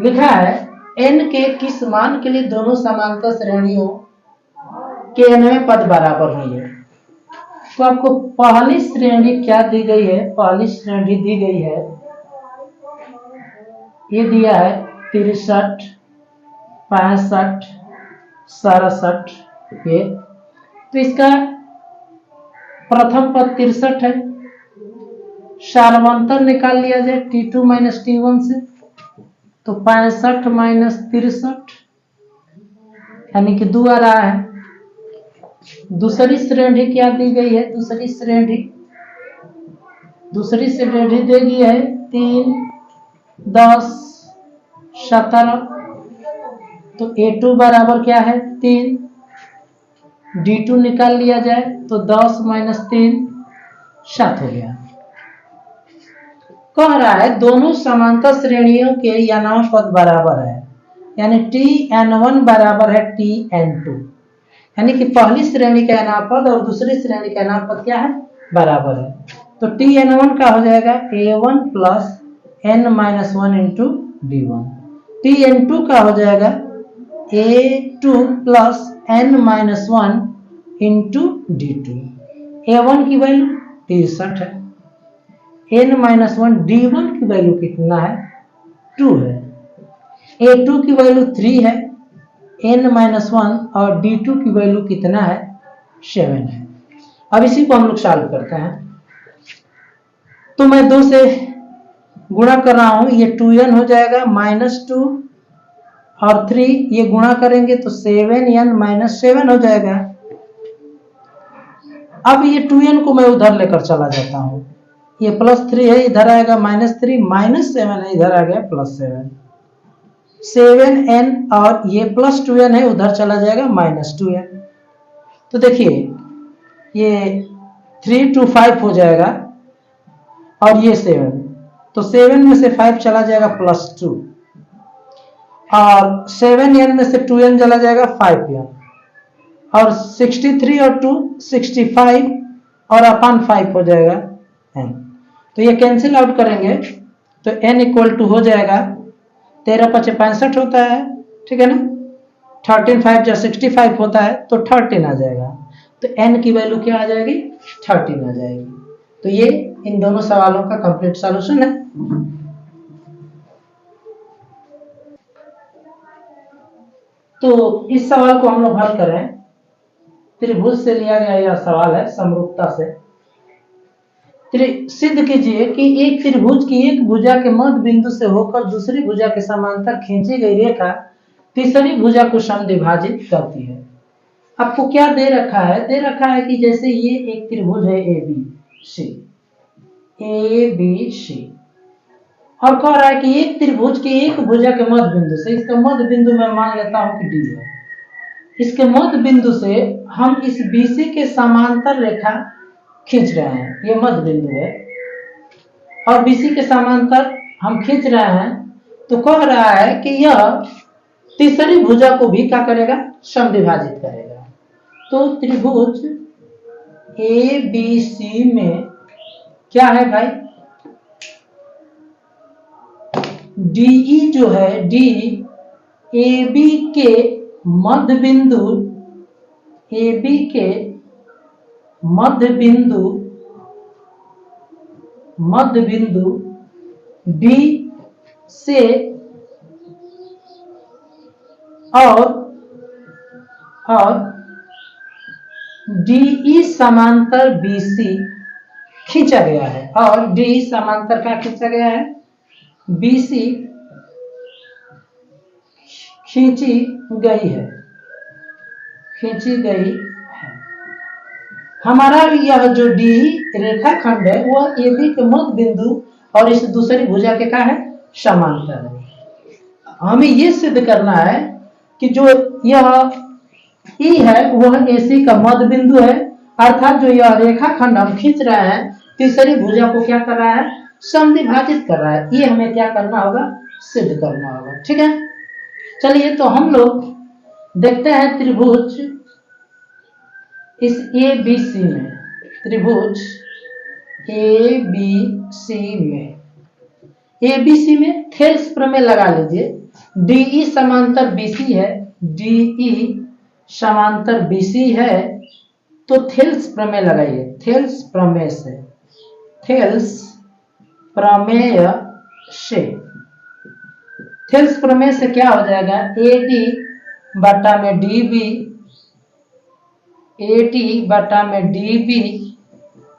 लिखा है n के किस मान के लिए दोनों समांतर श्रेणियों के nवें पद बराबर होंगे। तो आपको पहली श्रेणी क्या दी गई है, पहली श्रेणी दी गई है, ये दिया है 63, 65, 67 ये। तो इसका प्रथम पद 63 है, सार्वंतर निकाल लिया जाए T2 माइनस T1 से, तो 65 माइनस 63 यानी कि 2 आ रहा है। दूसरी श्रेणी क्या दी गई है, दूसरी श्रेणी देगी है 3, 10, 17, तो A2 बराबर क्या है 3, D2 निकाल लिया जाए तो 10 माइनस 3 7 हो गया। कह रहा है दोनों समांतर श्रेणियों के nवां पद बराबर है, यानी Tn1 बराबर है Tn2, यानी कि पहली श्रेणी का nवां पद और दूसरी श्रेणी का nवां पद क्या है, बराबर है। तो Tn1 का हो जाएगा A1 plus n minus 1 into D1, Tn2 का हो जाएगा A2 plus n minus 1 into D2। A1 की वैल्यू 63 है, n माइनस वन, d1 की वैल्यू कितना है, 2 है, a2 की वैल्यू 3 है, n माइनस वन, और d2 की वैल्यू कितना है, 7 है। अब इसी को हम लोग सॉल्व करते हैं। तो मैं 2 से गुणा कर रहा हूं, ये 2n हो जाएगा, -2 और 3 ये गुणा करेंगे तो 7n माइनस 7 हो जाएगा। अब ये 2n को मैं उधर लेकर चला जाता हूं, ये +3 है, इधर आएगा -3, -7 है, इधर आ गया +7, 7n और ये +2n है, उधर चला जाएगा -2n। तो देखिए ये 3 to 5 हो जाएगा और ये 7, तो 7 में से 5 चला जाएगा +2, और 7n में से 2n चला जाएगा 5n, और 63 और 2 65 और अपन 5 हो जाएगा n। तो ये कैंसिल आउट करेंगे तो n इक्वल टू हो जाएगा 13 × 5 = 65 होता है, ठीक है ना, 13 5 जब 65 होता है तो 13 आ जाएगा, तो n की वैल्यू क्या आ जाएगी, 13 आ जाएगी। तो ये इन दोनों सवालों का कंप्लीट सॉल्यूशन है। तो इस सवाल को हम लोग हल करें, त्रिभुज से लिया गया यह सवाल है, समरूपता से। सिद्ध कीजिए कि एक त्रिभुज की एक भुजा के मध्य बिंदु से होकर दूसरी भुजा के समांतर खींची गई रेखा तीसरी भुजा को समद्विभाजित करती है। आपको क्या दे रखा है, दे रखा है कि जैसे ये एक त्रिभुज है ABC, और कह रहा है कि एक त्रिभुज की एक भुजा के मध्य बिंदु से, इसका मध्य बिंदु मैं मान लेता हूं कि D है, इसके मध्य बिंदु से हम इस BC के समांतर रेखा खींच रहे हैं, ये मध्य बिंदु है, और BC के समांतर हम खींच रहे हैं, तो कह रहा है कि यह तीसरी भुजा को भी क्या करेगा, समद्विभाजित करेगा। तो त्रिभुज ABC में क्या है भाई, DE जो है, D AB के मध्य बिंदु, AB के मध्य बिंदु D से और DE समांतर BC खींचा गया है, और DE समांतर क्या खींचा गया है, BC खींची गई है। हमारा यह जो D रेखाखंड है वह AB के मध्य बिंदु और इस दूसरी भुजा के क्या है, समांतर है। हमें यह सिद्ध करना है कि जो यह E है वह AC का मध्य बिंदु है, अर्थात जो यह रेखाखंड हम खींच रहे हैं तीसरी भुजा को क्या कर रहा है, समद्विभाजित कर रहा है। ये हमें क्या करना होगा, सिद्ध करना होगा, ठीक है। चलिए तो हम लोग देखते हैं त्रिभुज इस ABC में, त्रिभुज ABC में थेल्स प्रमेय लगा लीजिए। DE समांतर BC है, DE समांतर BC है, तो थेल्स प्रमेय लगाइए। थेल्स प्रमेय से क्या हो जाएगा, AD बटा में DB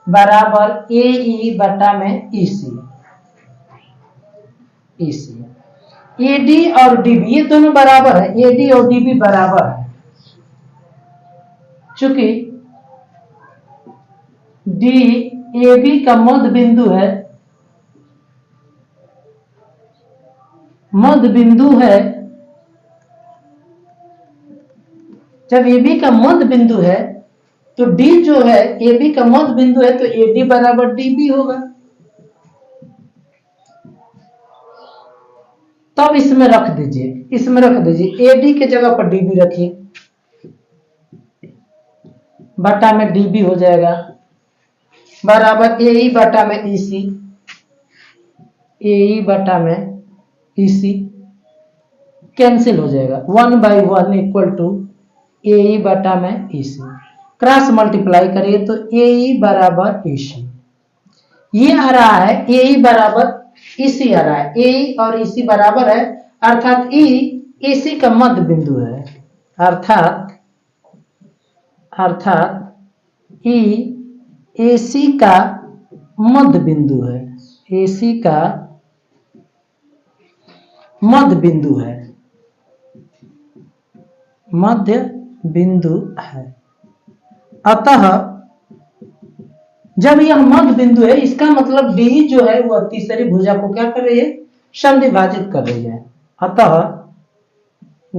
बराबर AE बटा में EC। AD और DB ये दोनों बराबर है, AD और DB बराबर है, चूंकि AB का मध्य बिंदु है, जब AB का मध्य बिंदु है तो D जो है AB का मध्य बिंदु है, तो AD बराबर DB होगा। तब इसमें रख दीजिए, AD के जगह पर DB रखिए, बटा में DB हो जाएगा बराबर AE बटा में EC, कैंसिल हो जाएगा, 1/1 इक्वल टू AE बटा में EC, क्रॉस मल्टीप्लाई करिए तो AE बराबर EC, ये आ रहा है ए बराबर इसी आ रहा है, ए और इसी बराबर है, अर्थात ई इसी का मध्य बिंदु है, अर्थात ई एसी का मध्य बिंदु है, एसी का मध्य बिंदु है, मध्य बिंदु है। अतः जब यह मध्य बिंदु है, इसका मतलब डी जो है वह तीसरी भुजा को क्या कर रही है, समद्विभाजित कर रही है। अतः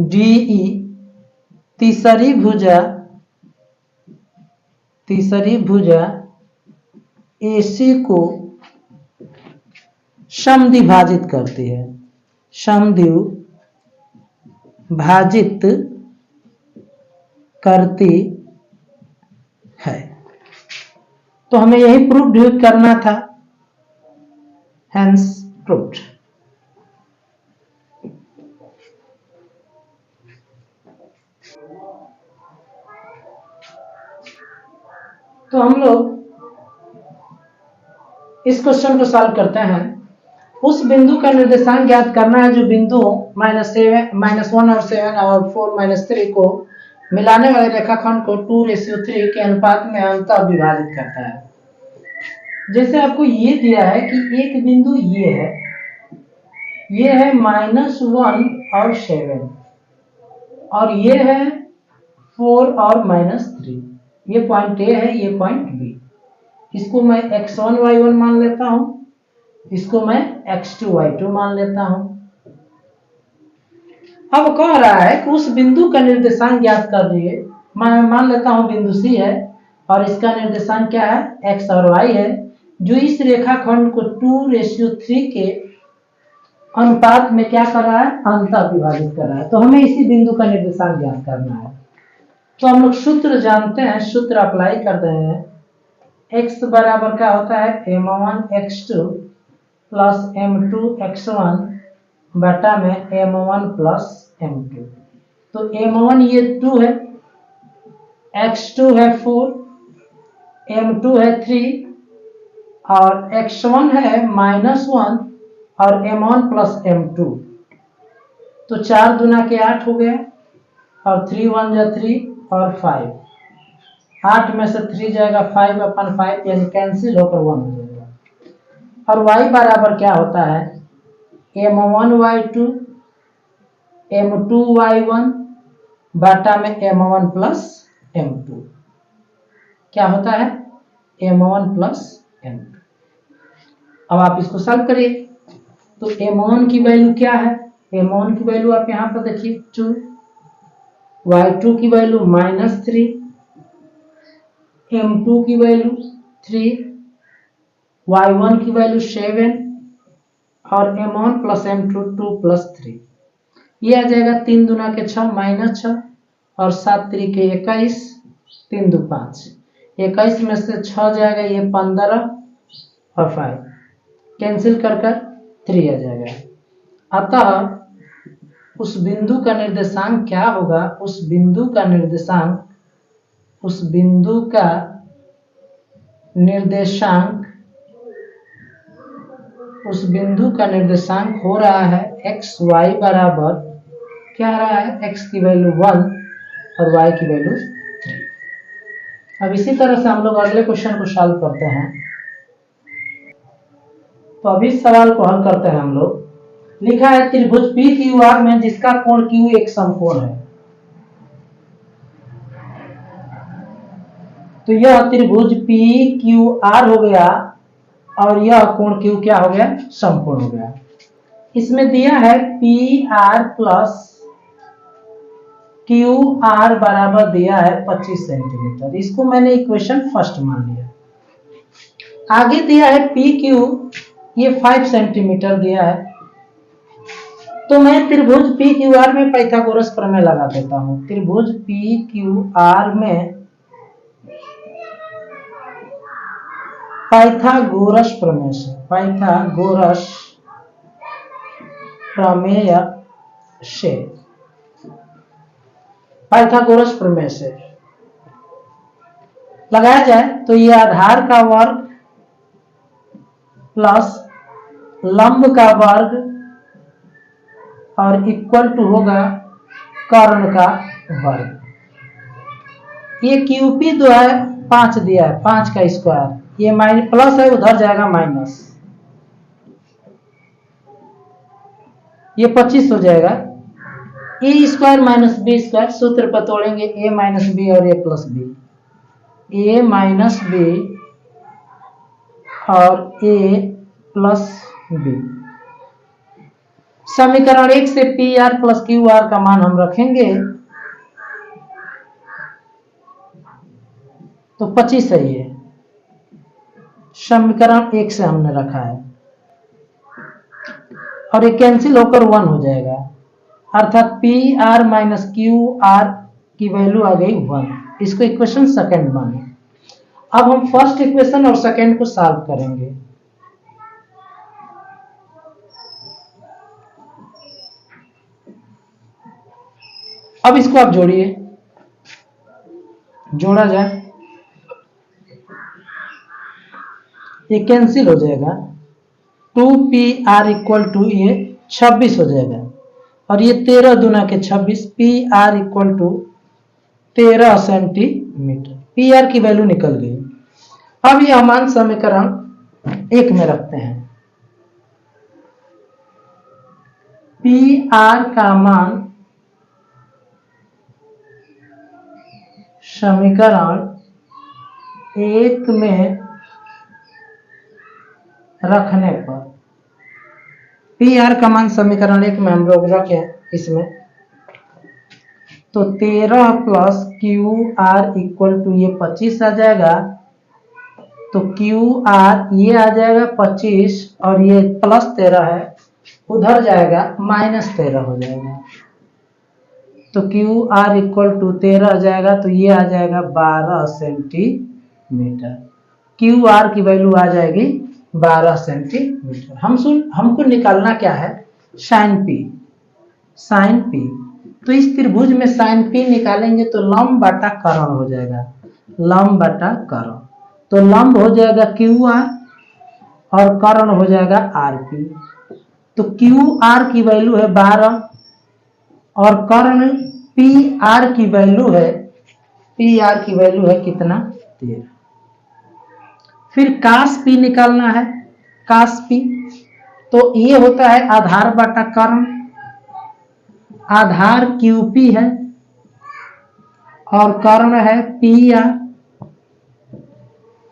डीई तीसरी भुजा एसी को समद्विभाजित करती है, समद्विभाजित करती है। तो हमें यही प्रूव करना था, हेंस प्रूव्ड। तो हम लोग इस क्वेश्चन को सॉल्व करते हैं। उस बिंदु का निर्देशांक ज्ञात करना है जो बिंदु -1 और 7 और 4 -3 को मिलाने वाले रेखाखंड को 2:3 के अनुपात में अंततः विभाजित करता है। जैसे आपको ये दिया है कि एक बिंदु ये है -1 और 7 और ये है 4 और -3, ये पॉइंट ए है, ये पॉइंट बी। इसको मैं x1 y1 मान लेता हूं, इसको मैं x2 y2 मान लेता हूं। अब कह रहा है कि उस बिंदु का निर्देशांक ज्ञात कर दिए। मैं मान लेता हूं बिंदु C है और इसका निर्देशांक क्या है, x और y है, जो इस रेखाखंड को 2:3 के अनुपात में क्या कर रहा है, अंततः विभाजित कर रहा है। तो हमें इसी बिंदु का निर्देशांक ज्ञात करना है। तो हम लोग सूत्र जानते हैं, सूत्र अप्लाई कर रहे हैं। x बराबर क्या होता है, m1 x2 plus m2 x1 बटा में m1 प्लस m2। तो m1 ये 2 है, x2 है 4, m2 है 3 और x1 है -1 और m1 प्लस m2। तो 4 दूना के 8 हो गया और 3 1 जा 3 और 5, 8 में से 3 जाएगा 5/5 यानी कैंसिल होकर 1 हो जाएगा। और y बराबर क्या होता है, m1 y2 m2 y1 बटा में m1 प्लस m2। क्या होता है, m1 प्लस m2। अब आप इसको सॉल्व करिए। तो m1 की वैल्यू क्या है, m1 की वैल्यू आप यहां पर देखिए 2, y2 की वैल्यू -3, m2 की वैल्यू 3, y1 की वैल्यू 7 और m1 प्लस m2 2 प्लस 3। ये आ जाएगा 3 दूना के 6 -6 और 7 3 के 21, 3 2 5, 21 में से 6 जाएगा ये 15 और 5 कैंसिल कर 3 आ जाएगा। अतः उस बिंदु का निर्देशांक क्या होगा, उस बिंदु का निर्देशांक हो रहा है x y बराबर क्या आ रहा है, x की वैल्यू 1 और y की वैल्यू 3। अब इसी तरह से हम लोग अगले क्वेश्चन को सॉल्व करते हैं। तो अभी इस सवाल को हल करते हैं हम लोग। लिखा है त्रिभुज PQR में जिसका कोण Q एक समकोण है। तो यह त्रिभुज PQR हो गया और यह कोण Q क्या हो गया, समकोण हो गया। इसमें दिया है PR प्लस QR बराबर दिया है 25 सेंटीमीटर। इसको मैंने इक्वेशन फर्स्ट मान लिया। आगे दिया है PQ, ये 5 सेंटीमीटर दिया है। तो मैं त्रिभुज PQR में पाइथागोरस प्रमेय लगा देता हूं। त्रिभुज PQR में पाइथागोरस प्रमेय से लगाया जाए तो ये आधार का वर्ग प्लस लंब का वर्ग और इक्वल टू होगा कर्ण का वर्ग। ये क्यूपी जो है 5 दिया है, 5 का स्क्वायर, ये माइनस प्लस है, उधर जाएगा माइनस, ये 25 हो जाएगा। ए स्क्वायर माइनस बी स्क्वायर, सूत्र पर तोड़ेंगे ए माइनस बी और ए प्लस बी, ए माइनस बी और ए प्लस बी। समीकरण 1 से P R plus q are का मान हम रखेंगे तो 25 है। ये समीकरण 1 से हमने रखा है और ये कैंसिल होकर 1 हो जाएगा, अर्थात P R minus Q R की वैल्यू आ गई 1। इसको इक्वेशन सेकंड माने। अब हम फर्स्ट इक्वेशन और सेकंड को सॉल्व करेंगे। अब इसको आप जोड़िए, जोड़ा जाए, ये कैंसिल हो जाएगा, 2pr इक्वल टू ये 26 हो जाएगा और ये 13 दूना के 26, pr equal to 13 centimetre. pr की वैल्यू निकल गई। अब यह मान समीकरण 1 में रखते हैं। pr का मान समीकरण 1 में रखने पर, पी आर का मान समीकरण 1 में हम लोग रखें इसमें, तो 13 plus q r equal to ये 25 आ जाएगा, तो क्यू आर ये आ जाएगा 25 और ये प्लस 13 है, उधर जाएगा माइनस 13 हो जाएगा, तो क्यू आर इक्वल टू 13 आ जाएगा, तो ये आ जाएगा 12 सेंटीमीटर। क्यू आर की वैल्यू आ जाएगी 12 सेंटीमीटर। हमको निकालना क्या है, साइन पी। साइन पी, तो इस त्रिभुज में साइन पी निकालेंगे तो लंब बटा कर्ण हो जाएगा, लंब बटा कर्ण, तो लंब हो जाएगा क्यू आर और कर्ण हो जाएगा आर पी। तो क्यू आर की वैल्यू है 12 और कर्ण पी आर की वैल्यू है, पी आर की वैल्यू है कितना, 13। फिर कास पी निकालना है, कास पी, तो ये होता है आधार बटा कर्ण, आधार क्यूपी है और कर्ण है पी आर।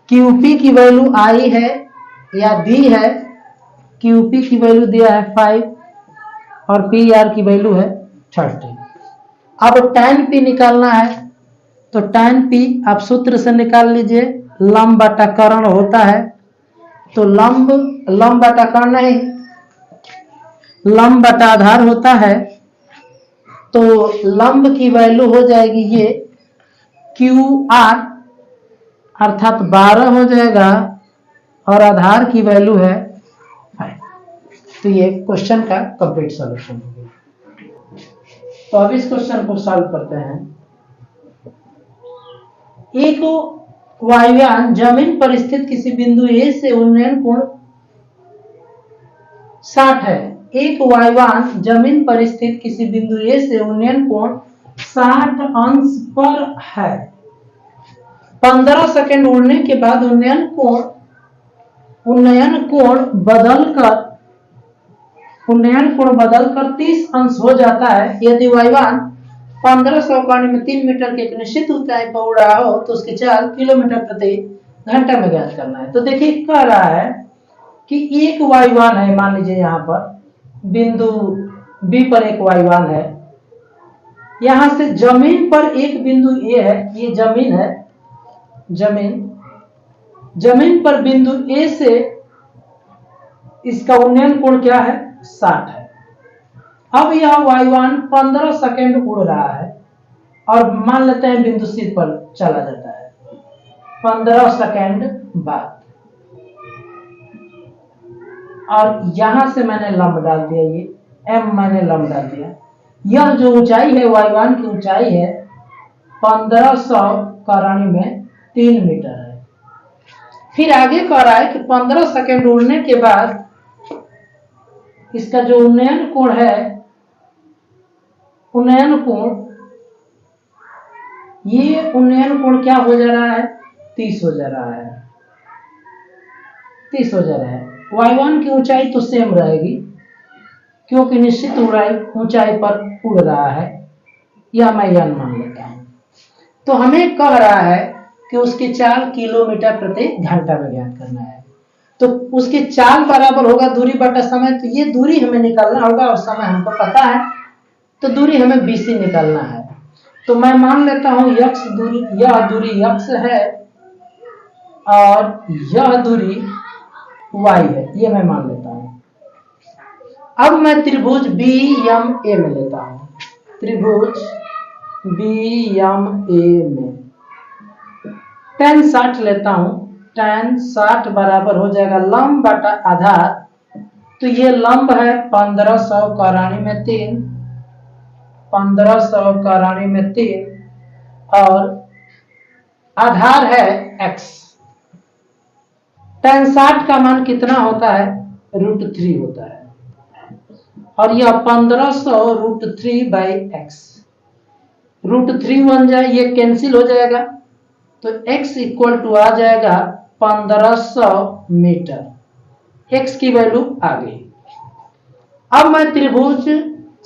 क्यूपी की वैल्यू आई है या दी है, क्यूपी की वैल्यू दिया है 5 और पी आर की वैल्यू है 30। अब tan पी निकालना है, तो tan पी आप सूत्र से निकाल लीजिए, लंब बटा कर्ण होता है, तो लंब बटा कर्ण नहीं, लंब बटा आधार होता है, तो लंब की वैल्यू हो जाएगी ये क्यू आर अर्थात 12 हो जाएगा और आधार की वैल्यू है 5। तो ये क्वेश्चन का कंप्लीट सॉल्यूशन हो गया। तो अब इस क्वेश्चन को सॉल्व करते हैं। एक वायुयान जमीन पर स्थित किसी बिंदु ए से उन्नयन कोण 60 है। एक वायुयान जमीन पर स्थित किसी बिंदु ए से उन्नयन कोण 60 अंश पर है। 15 सेकंड उड़ने के बाद उन्नयन कोण बदलकर 30 अंश हो जाता है। यदि वायुयान 1500 कर्ण में 3 मीटर के एक निश्चित ऊंचाई पर उड़ रहा हो तो उसकी चाल किलोमीटर प्रति घंटा में ज्ञात करना है। तो देखिए कह रहा है कि एक वायुयान है, मान लीजिए यहाँ पर बिंदु बी पर एक वायुयान है, यहां से जमीन पर एक बिंदु ए है, ये जमीन है, जमीन पर बिंदु ए से इसका उन्नयन कोण क्या है, 60 है। अब यह वायुयान 15 सेकंड उड़ रहा है और मान लेते हैं बिंदु सी पर चला जाता है 15 सेकंड बाद, और यहां से मैंने लंब डाल दिया, ये m मैंने लंब डाल दिया। यह जो ऊंचाई है, वायुयान की ऊंचाई है 1500 कर्ण में 3 मीटर है। फिर आगे कह रहा है कि 15 सेकंड उड़ने के बाद इसका जो उन्नयन कोण है, उन्नयन कोण, ये उन्नयन कोण क्या हो जा रहा है, 30 हो जा रहा है, 30 हो जा रहा है। y1 की ऊंचाई तो सेम रहेगी क्योंकि निश्चित ऊंचाई पर उड़ रहा है, यह मैं यह मान लेता हूं। तो हमें कह रहा है कि उसकी चाल किलोमीटर प्रति घंटा में ज्ञात करना है। तो उसकी चाल बराबर होगा दूरी बटा समय, तो ये दूरी हमें निकालना होगा और समय हमको पता है, तो दूरी हमें BC निकालना है। तो मैं मान लेता हूं x दूरी, यह दूरी x है और यह दूरी y है, ये मैं मान लेता हूं। अब मैं त्रिभुज BMA में लेता हूं, त्रिभुज BMA में tan 60 लेता हूं। tan 60 बराबर हो जाएगा लंब बटा आधार, तो ये लंब है 1500 का रानी में 3, 1500 का रानी में 3 और आधार है x। tan 60 का मान कितना होता है, √3 होता है और यह 1500 √3 बाई x, √3 बन जाए, ये कैंसिल हो जाएगा, तो x इक्वल टू आ जाएगा 1500 मीटर, x की वैल्यू आ गई। अब मैं त्रिभुज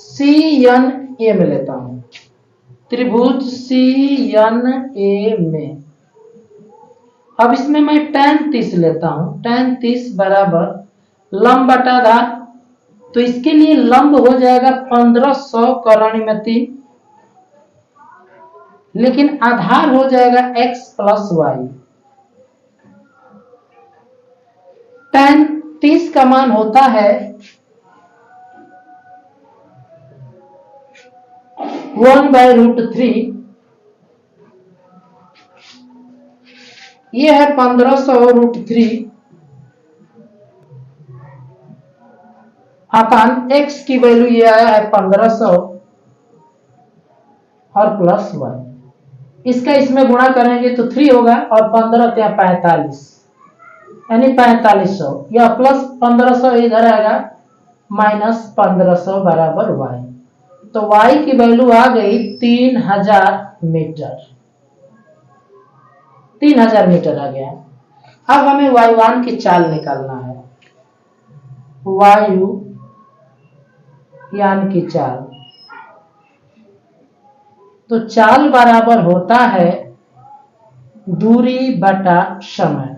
CNA में लेता हूं, त्रिभुज CNA में, अब इसमें मैं tan 30 लेता हूं, tan 30 बराबर लंब बटा आधार, तो इसके लिए लंब हो जाएगा 1500 का रानी में 3, लेकिन आधार हो जाएगा x प्लस y। tan 30 का मान होता है 1/√3, ये है 1500 √3 अपान x की वैल्यू ये आया है 1500 और प्लस 1, इसका इसमें गुणा करेंगे तो 3 होगा और 15 क्या 45, यानी 4500, या प्लस 1500 इधर आएगा, माइनस 1500 बराबर y, तो y की वैल्यू आ गई 3000 मीटर, 3000 मीटर आ गया। अब हमें वायुयान की चाल निकालना है, वायुयान की चाल, तो चाल बराबर होता है दूरी बटा समय,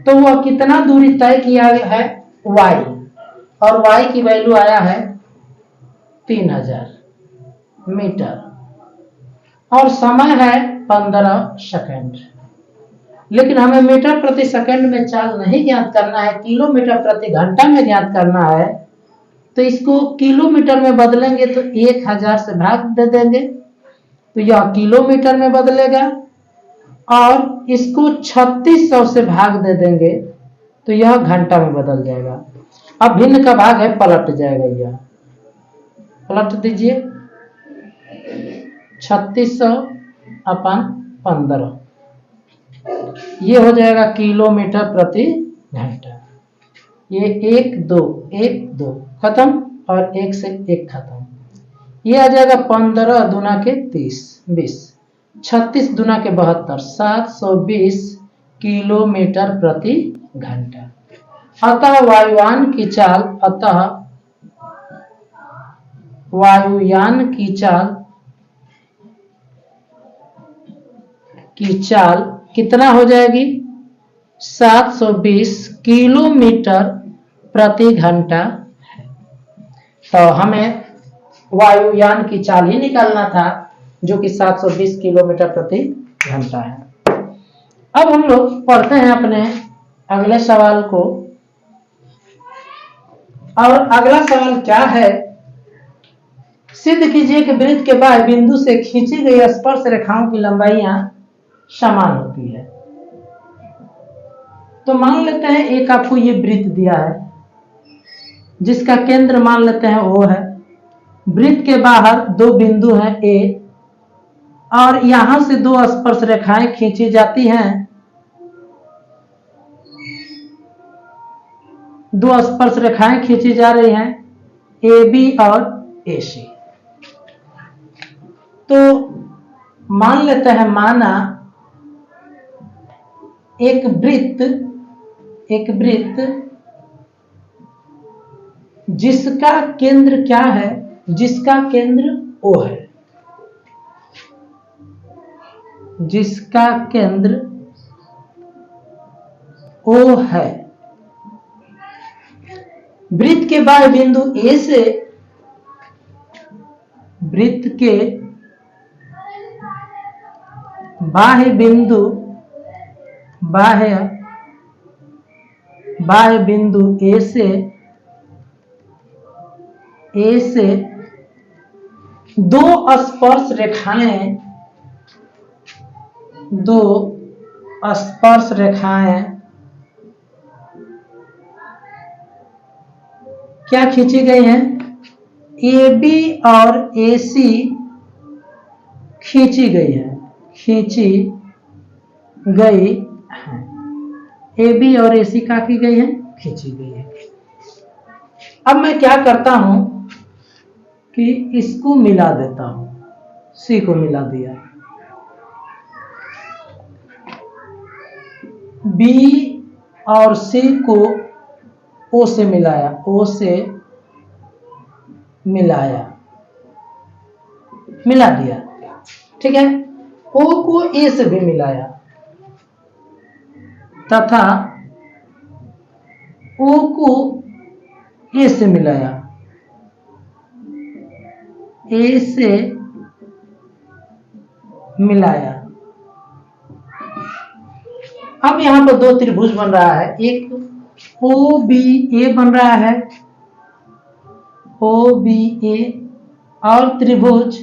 तो वह कितना दूरी तय किया है y, और y की वैल्यू आया है 3000 मीटर और समय है 15 सेकंड। लेकिन हमें मीटर प्रति सेकंड में चाल नहीं ज्ञात करना है, किलोमीटर प्रति घंटा में ज्ञात करना है, तो इसको किलोमीटर में बदलेंगे तो 1000 से भाग दे देंगे, तो यह किलोमीटर में बदलेगा, और इसको 3600 से भाग दे देंगे तो यह घंटा में बदल जाएगा। अब भिन्न का भाग है, पलट जाएगा, यह पलट दीजिए, 3600 अपन 15, ये हो जाएगा किलोमीटर प्रति घंटा, ये 1 2 1 2 खत्म और 1 से 1 खत्म, ये आ जाएगा 15 दूना के 30 20, 36 दूना के 72, 720 किलोमीटर प्रति घंटा। अतः वायुयान की चाल, अतः वायुयान की चाल कितना हो जाएगी, 720 किलोमीटर प्रति घंटा है। तो हमें वायुयान की चाल ही निकालना था जो कि 720 किलोमीटर प्रति घंटा है। अब हम लोग पढ़ते हैं अपने अगले सवाल को, और अगला सवाल क्या है, सिद्ध कीजिए कि वृत्त के बाह्य बिंदु से खींची गई स्पर्श रेखाओं की लंबाइयां समान होती है। तो मान लेते हैं एक आपको ये वृत्त दिया है जिसका केंद्र मान लेते हैं O है, वृत्त के बाहर दो बिंदु हैं A और यहां से दो स्पर्श रेखाएं खींची जाती हैं, दो स्पर्श रेखाएं खींची जा रही हैं, ए बी और ए सी। तो मान लेते हैं, माना एक वृत्त जिसका केंद्र क्या है, जिसका केंद्र O है, जिसका केंद्र O है। वृत्त के बाह्य बिंदु A से, वृत्त के बाह्य बिंदु A से दो स्पर्श रेखाएं क्या खींची गई हैं, AB और AC खींची गई है, AB और AC क्या की गई है, खींची गई है। अब मैं क्या करता हूं कि इसको मिला देता हूं, C को मिला दिया, B और C को O से मिलाया, मिला दिया, ठीक है। O को A से भी मिलाया तथा O को A से मिलाया, A से मिलाया। अब यहां पर दो त्रिभुज बन रहा है, एक OBA बन रहा है, OBA, और त्रिभुज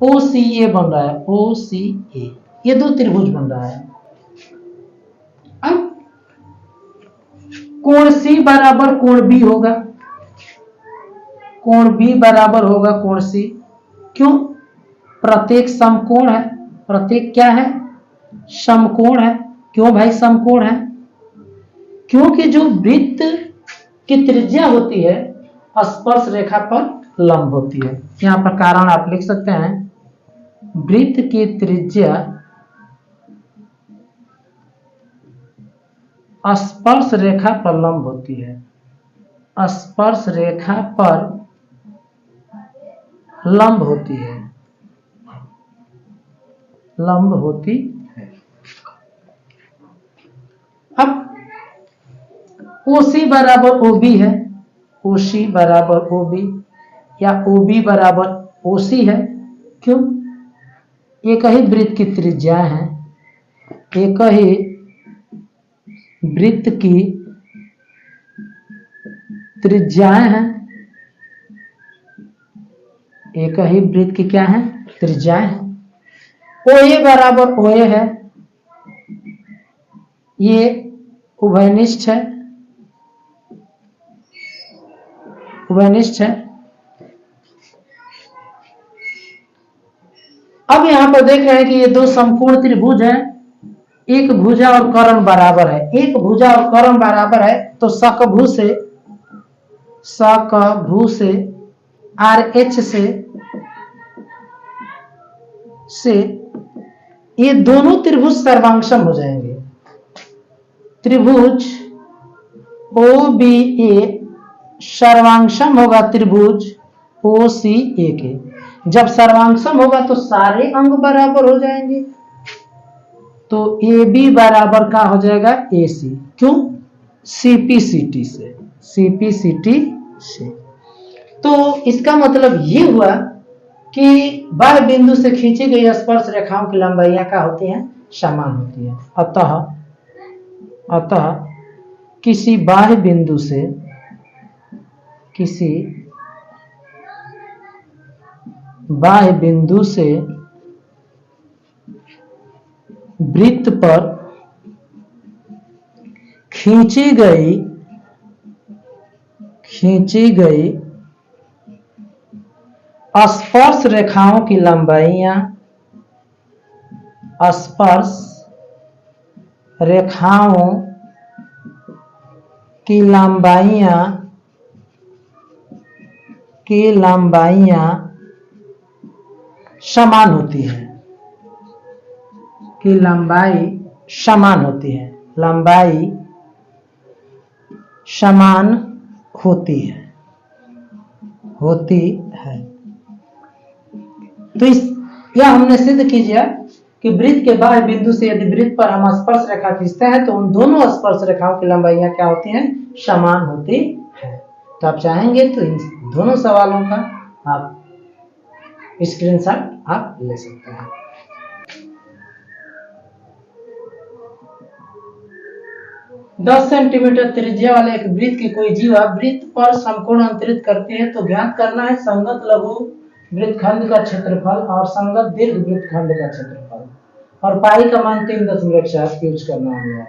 OCA बन रहा है, OCA। ये दो त्रिभुज बन रहा है। अब कोण C बराबर कोण B होगा, कोण B बराबर होगा कोण C। क्यों? प्रत्येक समकोण है, प्रत्येक क्या है, समकोण है। क्यों भाई समकोण है? क्योंकि जो वृत्त की त्रिज्या होती है स्पर्श रेखा पर लंब होती है। यहां पर कारण आप लिख सकते हैं, वृत्त की त्रिज्या स्पर्श रेखा पर लंब होती है, स्पर्श रेखा पर लंब होती है, लंब होती है। अब OC बराबर OB है, OC बराबर OB या OB बराबर OC है। क्यों? एक ही वृत्त की त्रिज्या है, एक ही वृत्त की त्रिज्याएं हैं, एक ही वृत्त की क्या है, त्रिज्याएं हैं। OA बराबर OA है, ये उभयनिष्ठ है, उभयनिष्ठ है। अब यहां पर देख रहे हैं कि ये दो समकोण त्रिभुज हैं, एक भुजा और कर्ण बराबर है, एक भुजा और कर्ण बराबर है, तो सकभु से RH से ये दोनों त्रिभुज सर्वांगसम हो जाएंगे। त्रिभुज OBA सर्वांगसम होगा त्रिभुज OCA के। जब सर्वांगसम होगा तो सारे अंग बराबर हो जाएंगे, तो AB बराबर का हो जाएगा AC। क्यों? CPCT से। तो इसका मतलब ये हुआ कि बाह्य बिंदु से खींची गई स्पर्श रेखाओं की लंबाइयां क्या होती हैं, समान होती है। अतः किसी बाह्य बिंदु से वृत्त पर खींची गई स्पर्श रेखाओं की लंबाइयां स्पर्श रेखाओं की लंबाइयां समान होती है, की लंबाई समान होती है, लंबाई समान होती है, तो यह हमने सिद्ध कीजिए कि वृत्त के बाह्य बिंदु से यदि वृत्त पर हम स्पर्श रेखा खींचते हैं तो उन दोनों स्पर्श रेखाओं की लंबाइयां क्या होती हैं, समान होती है। तो आप चाहेंगे तो इन दोनों सवालों का आप स्क्रीनशॉट आप ले सकते हैं। दस सेंटीमीटर त्रिज्या वाले एक वृत्त की कोई जीवा वृत्त पर समकोण अंतरित करती है तो ज्ञात करना है संगत लघु वृत्तखंड का क्षेत्रफल और संगत दीर्घ वृत्तखंड का क्षेत्रफल, और पाई का मान 3.4 यूज करना होगा।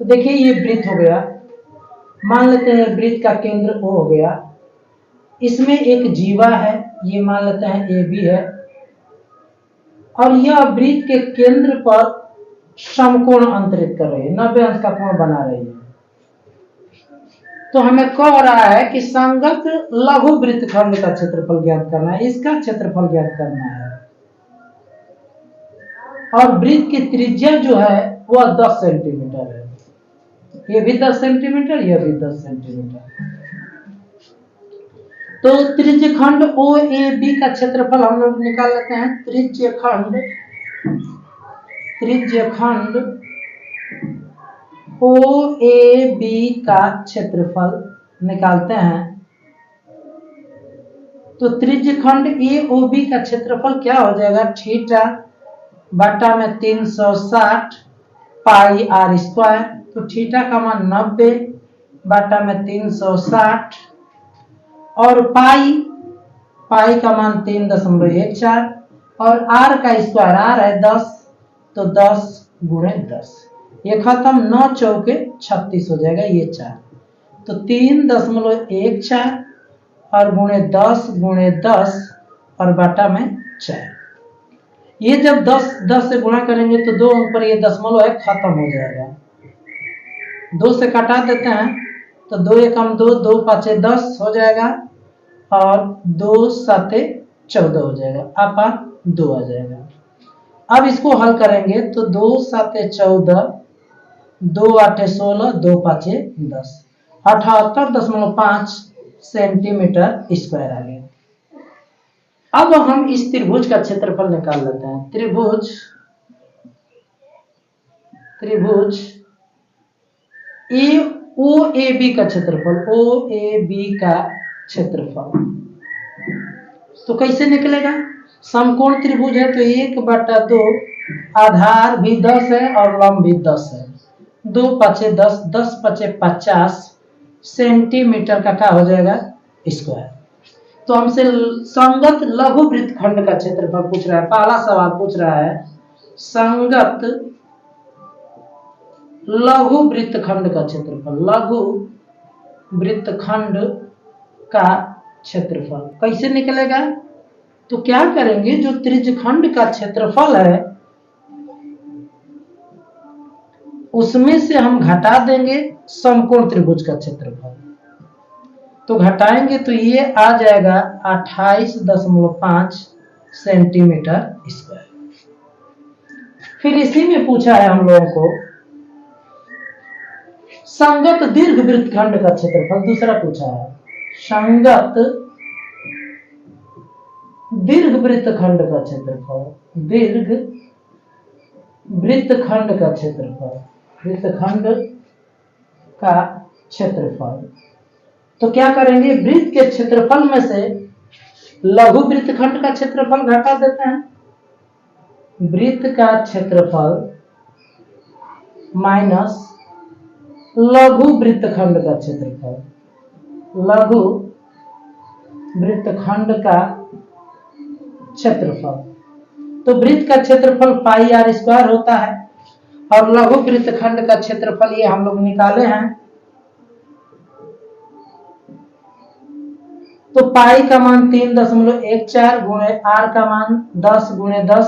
तो देखिए ये वृत्त हो गया, मान लेते हैं वृत्त का केंद्र O हो गया, इसमें एक जीवा है, ये मान लेते हैं AB है, और यह वृत्त के केंद्र पर समकोण अंतरित कर रही है, 90 अंश का कोण बना रही है। तो हमें कह रहा है कि संगत लघु वृत्तखंड का क्षेत्रफल ज्ञात करना है, इसका क्षेत्रफल ज्ञात करना है, और वृत्त की त्रिज्या जो है वह 10 सेंटीमीटर है, ये भी 10 सेंटीमीटर, यह भी 10 सेंटीमीटर। तो त्रिज्यखंड OAB का क्षेत्रफल हम लोग निकाल लेते हैं। त्रिज्यखंड OAB का क्षेत्रफल निकालते हैं। तो त्रिज्यखंड AOB का क्षेत्रफल क्या हो जाएगा, थीटा बटा में 360 पाई r स्क्वायर। तो थीटा का मान 90 बटा में 360 और पाई का मान 3.14 और r का स्क्वायर, r है 10, तो 10 गुणे 10, ये खत्म, 9 चौके 36 हो जाएगा, ये 4, तो 3.14 और गुणे 10 और बटा में 4। ये जब 10 से गुणा करेंगे तो 2 अंक पर ये दशमलव है, खत्म हो जाएगा। 2 से कटा देते हैं तो 2 एकम 2, 2 पाँचे 10 हो जाएगा और 2 साते 14 हो जाएगा, अपान 2 आ जाएगा। अब इसको हल करेंगे तो 2 साते 14, 2 आठे 16, 2 पाँचे 10, 78.5 सेंटीमीटर स्क्वायर आ गया। अब हम इस त्रिभुज का क्षेत्रफल निकाल लेते हैं। त्रिभुज OAB का क्षेत्रफल, OAB का क्षेत्रफल तो कैसे निकलेगा, समकोण त्रिभुज है तो 1/2, आधार भी 10 है और लंब भी 10 है, 2 पाँचे 10, 10 पाँचे 50 सेंटीमीटर का क्या हो जाएगा, स्क्वायर। तो हमसे संगत लघु वृत्तखंड का क्षेत्रफल पूछ रहा है। पहला सवाल पूछ रहा है संगत लघु वृत्तखंड का क्षेत्रफल, लघु वृत्तखंड का क्षेत्रफल कैसे निकलेगा। तो क्या करेंगे, जो त्रिज्यखंड का क्षेत्रफल है उसमें से हम घटा देंगे समकोण त्रिभुज का क्षेत्रफल, तो घटाएंगे तो ये आ जाएगा 28.5 सेंटीमीटर स्क्वायर। फिर इसी में पूछा है हम लोगों को संगत दीर्घ वृत्तखंड का क्षेत्रफल, दूसरा पूछा है संगत दीर्घ वृत्तखंड का क्षेत्रफल, दीर्घ वृत्तखंड का क्षेत्रफल, वृत्तखंड का क्षेत्रफल। तो क्या करेंगे, वृत्त के क्षेत्रफल में से लघु वृत्तखंड का क्षेत्रफल घटा देते हैं, वृत्त का क्षेत्रफल माइनस लघु वृत्तखंड का क्षेत्रफल, लघु वृत्तखंड का क्षेत्रफल। तो वृत्त का क्षेत्रफल पाई r स्क्वायर होता है और लघु वृत्तखंड का क्षेत्रफल ये हम लोग निकाले हैं। तो पाई का मान 3.14 गुणे r का मान 10 गुणे 10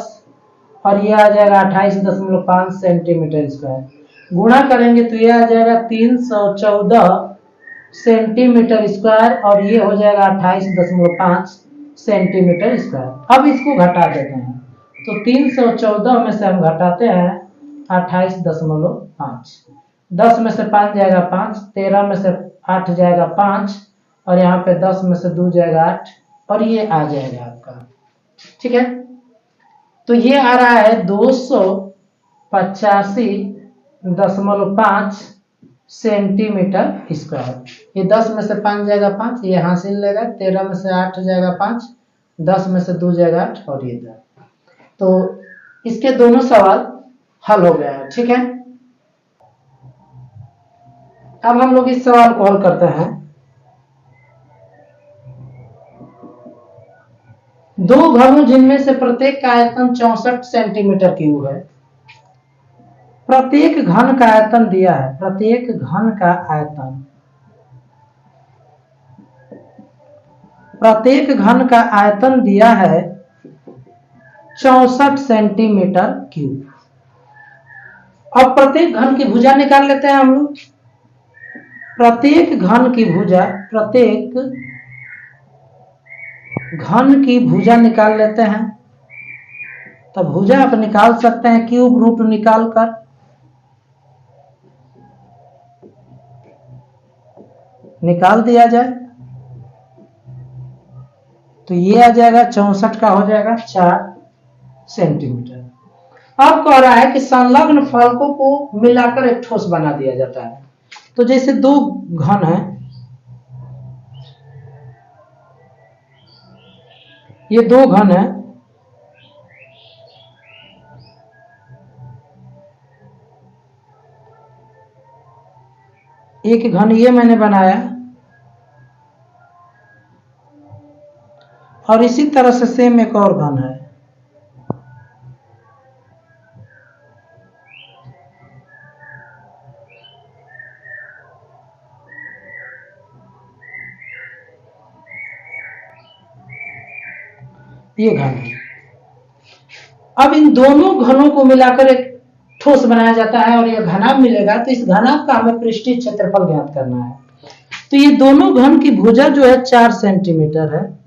और ये आ जाएगा 28.5 सेंटीमीटर स्क्वायर। गुणा करेंगे तो ये आ जाएगा 314 सेंटीमीटर स्क्वायर और ये हो जाएगा 28.5 सेंटीमीटर स्क्वायर। अब इसको घटा देते हैं तो 314 में से हम घटाते हैं 28.5, 10 में से 5 जाएगा 5, 13 में से 8 जाएगा 5 और यहाँ पे 10 में से 2 जाएगा 8 और ये आ जाएगा आपका। ठीक है, तो ये आ रहा है 285.5 सेंटीमीटर स्क्वायर। ये 10 में से 5 जाएगा 5, ये हासिल लेगा, 13 में से 8 जाएगा 5, 10 में से 2 जाएगा 8 और ये 10। तो इसके दोनों सवाल हल हो गए हैं। ठीक है, अब हम लोग इस सवाल को हल करते हैं। दो घनों जिनमें से प्रत्येक का आयतन 64 सेंटीमीटर क्यूब है। प्रत्येक घन का आयतन दिया है, प्रत्येक घन का आयतन, प्रत्येक घन का आयतन दिया है 64 सेंटीमीटर क्यूब। अब प्रत्येक घन की भुजा निकाल लेते हैं हम लोग। प्रत्येक घन की भुजा, प्रत्येक घन की भुजा निकाल लेते हैं। तो भुजा आप निकाल सकते हैं क्यूब रूट निकाल कर। निकाल दिया जाए तो ये आ जाएगा 64 का हो जाएगा 4 सेंटीमीटर। अब कह रहा है कि संलग्न फलकों को मिलाकर एक ठोस बना दिया जाता है। तो जैसे दो घन है, ये दो घन है, एक घन ये मैंने बनाया और इसी तरह से सेम एक और घन है। ये घन है। अब इन दोनों घनों को मिलाकर एक ठोस बनाया जाता है और यह घनाभ मिलेगा। तो इस घनाभ का हमें पृष्ठीय क्षेत्रफल ज्ञात करना है। तो ये दोनों घन की भुजा जो है 4 सेंटीमीटर है,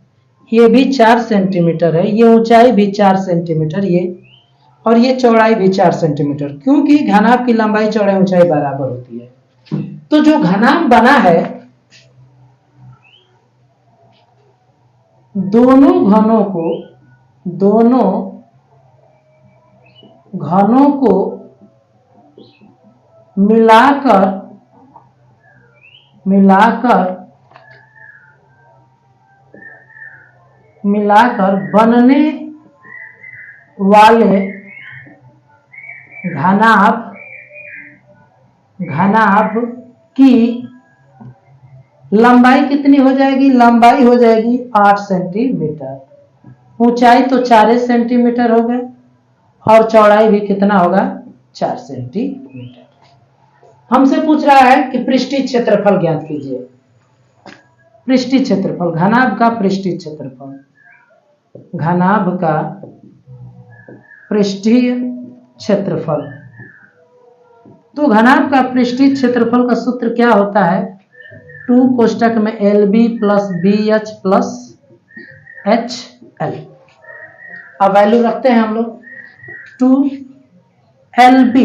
ये भी 4 सेंटीमीटर है, ये ऊंचाई भी 4 सेंटीमीटर, ये और ये चौड़ाई भी 4 सेंटीमीटर, क्योंकि घनाभ की लंबाई चौड़ाई ऊंचाई बराबर होती है। तो जो घनाभ बना है, दोनों घनों को मिलाकर बनने वाले घनाभ की लंबाई कितनी हो जाएगी? लंबाई हो जाएगी 8 सेंटीमीटर, ऊंचाई तो 4 सेंटीमीटर हो गए और चौड़ाई भी कितना होगा? 4 सेंटीमीटर। हमसे पूछ रहा है कि पृष्ठीय क्षेत्रफल ज्ञात कीजिए। पृष्ठीय क्षेत्रफल, घनाभ का पृष्ठीय क्षेत्रफल, घनाभ का पृष्ठीय क्षेत्रफल। तो घनाभ का पृष्ठीय क्षेत्रफल का सूत्र क्या होता है? 2 कोष्टक में LB plus BH plus HL। अब वैल्यू रखते हैं हम लोग। 2LB,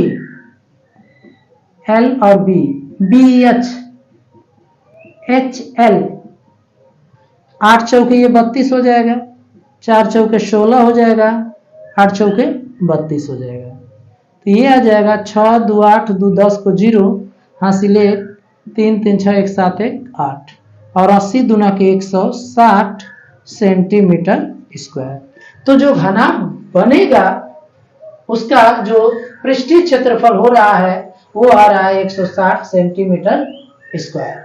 L और B, BH, HL, 8 चौके ये 32 हो जाएगा, 4 चौके 16 हो जाएगा, 8 चौके 32 हो जाएगा। तो ये आ जाएगा 6 2 8 2 10 को 0 हासिल 1, 3 3 6 1 7 1 8 और 80 दूना के 160 सेंटीमीटर स्क्वायर। तो जो घनाभ बनेगा उसका जो पृष्ठीय क्षेत्रफल हो रहा है वो आ रहा है 160 सेंटीमीटर स्क्वायर।